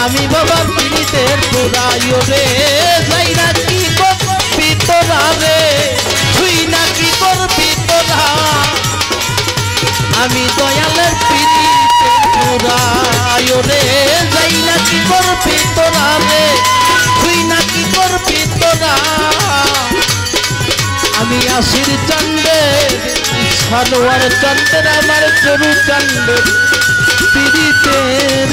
আমি বাবার পীড়িতের পোড়াই রে যাই না কি করবি তোরা রে তুই না কি করবি তোরা আমি দয়ালের পীড়িতের পোড়াই রে যাই না কি করবি তোরা রে তুই না কি করবি তোরা আমি আশির চন্দ্রের সালোয়ার চন্দ্রের আমার চরু চন্দ্রের পীড়িতের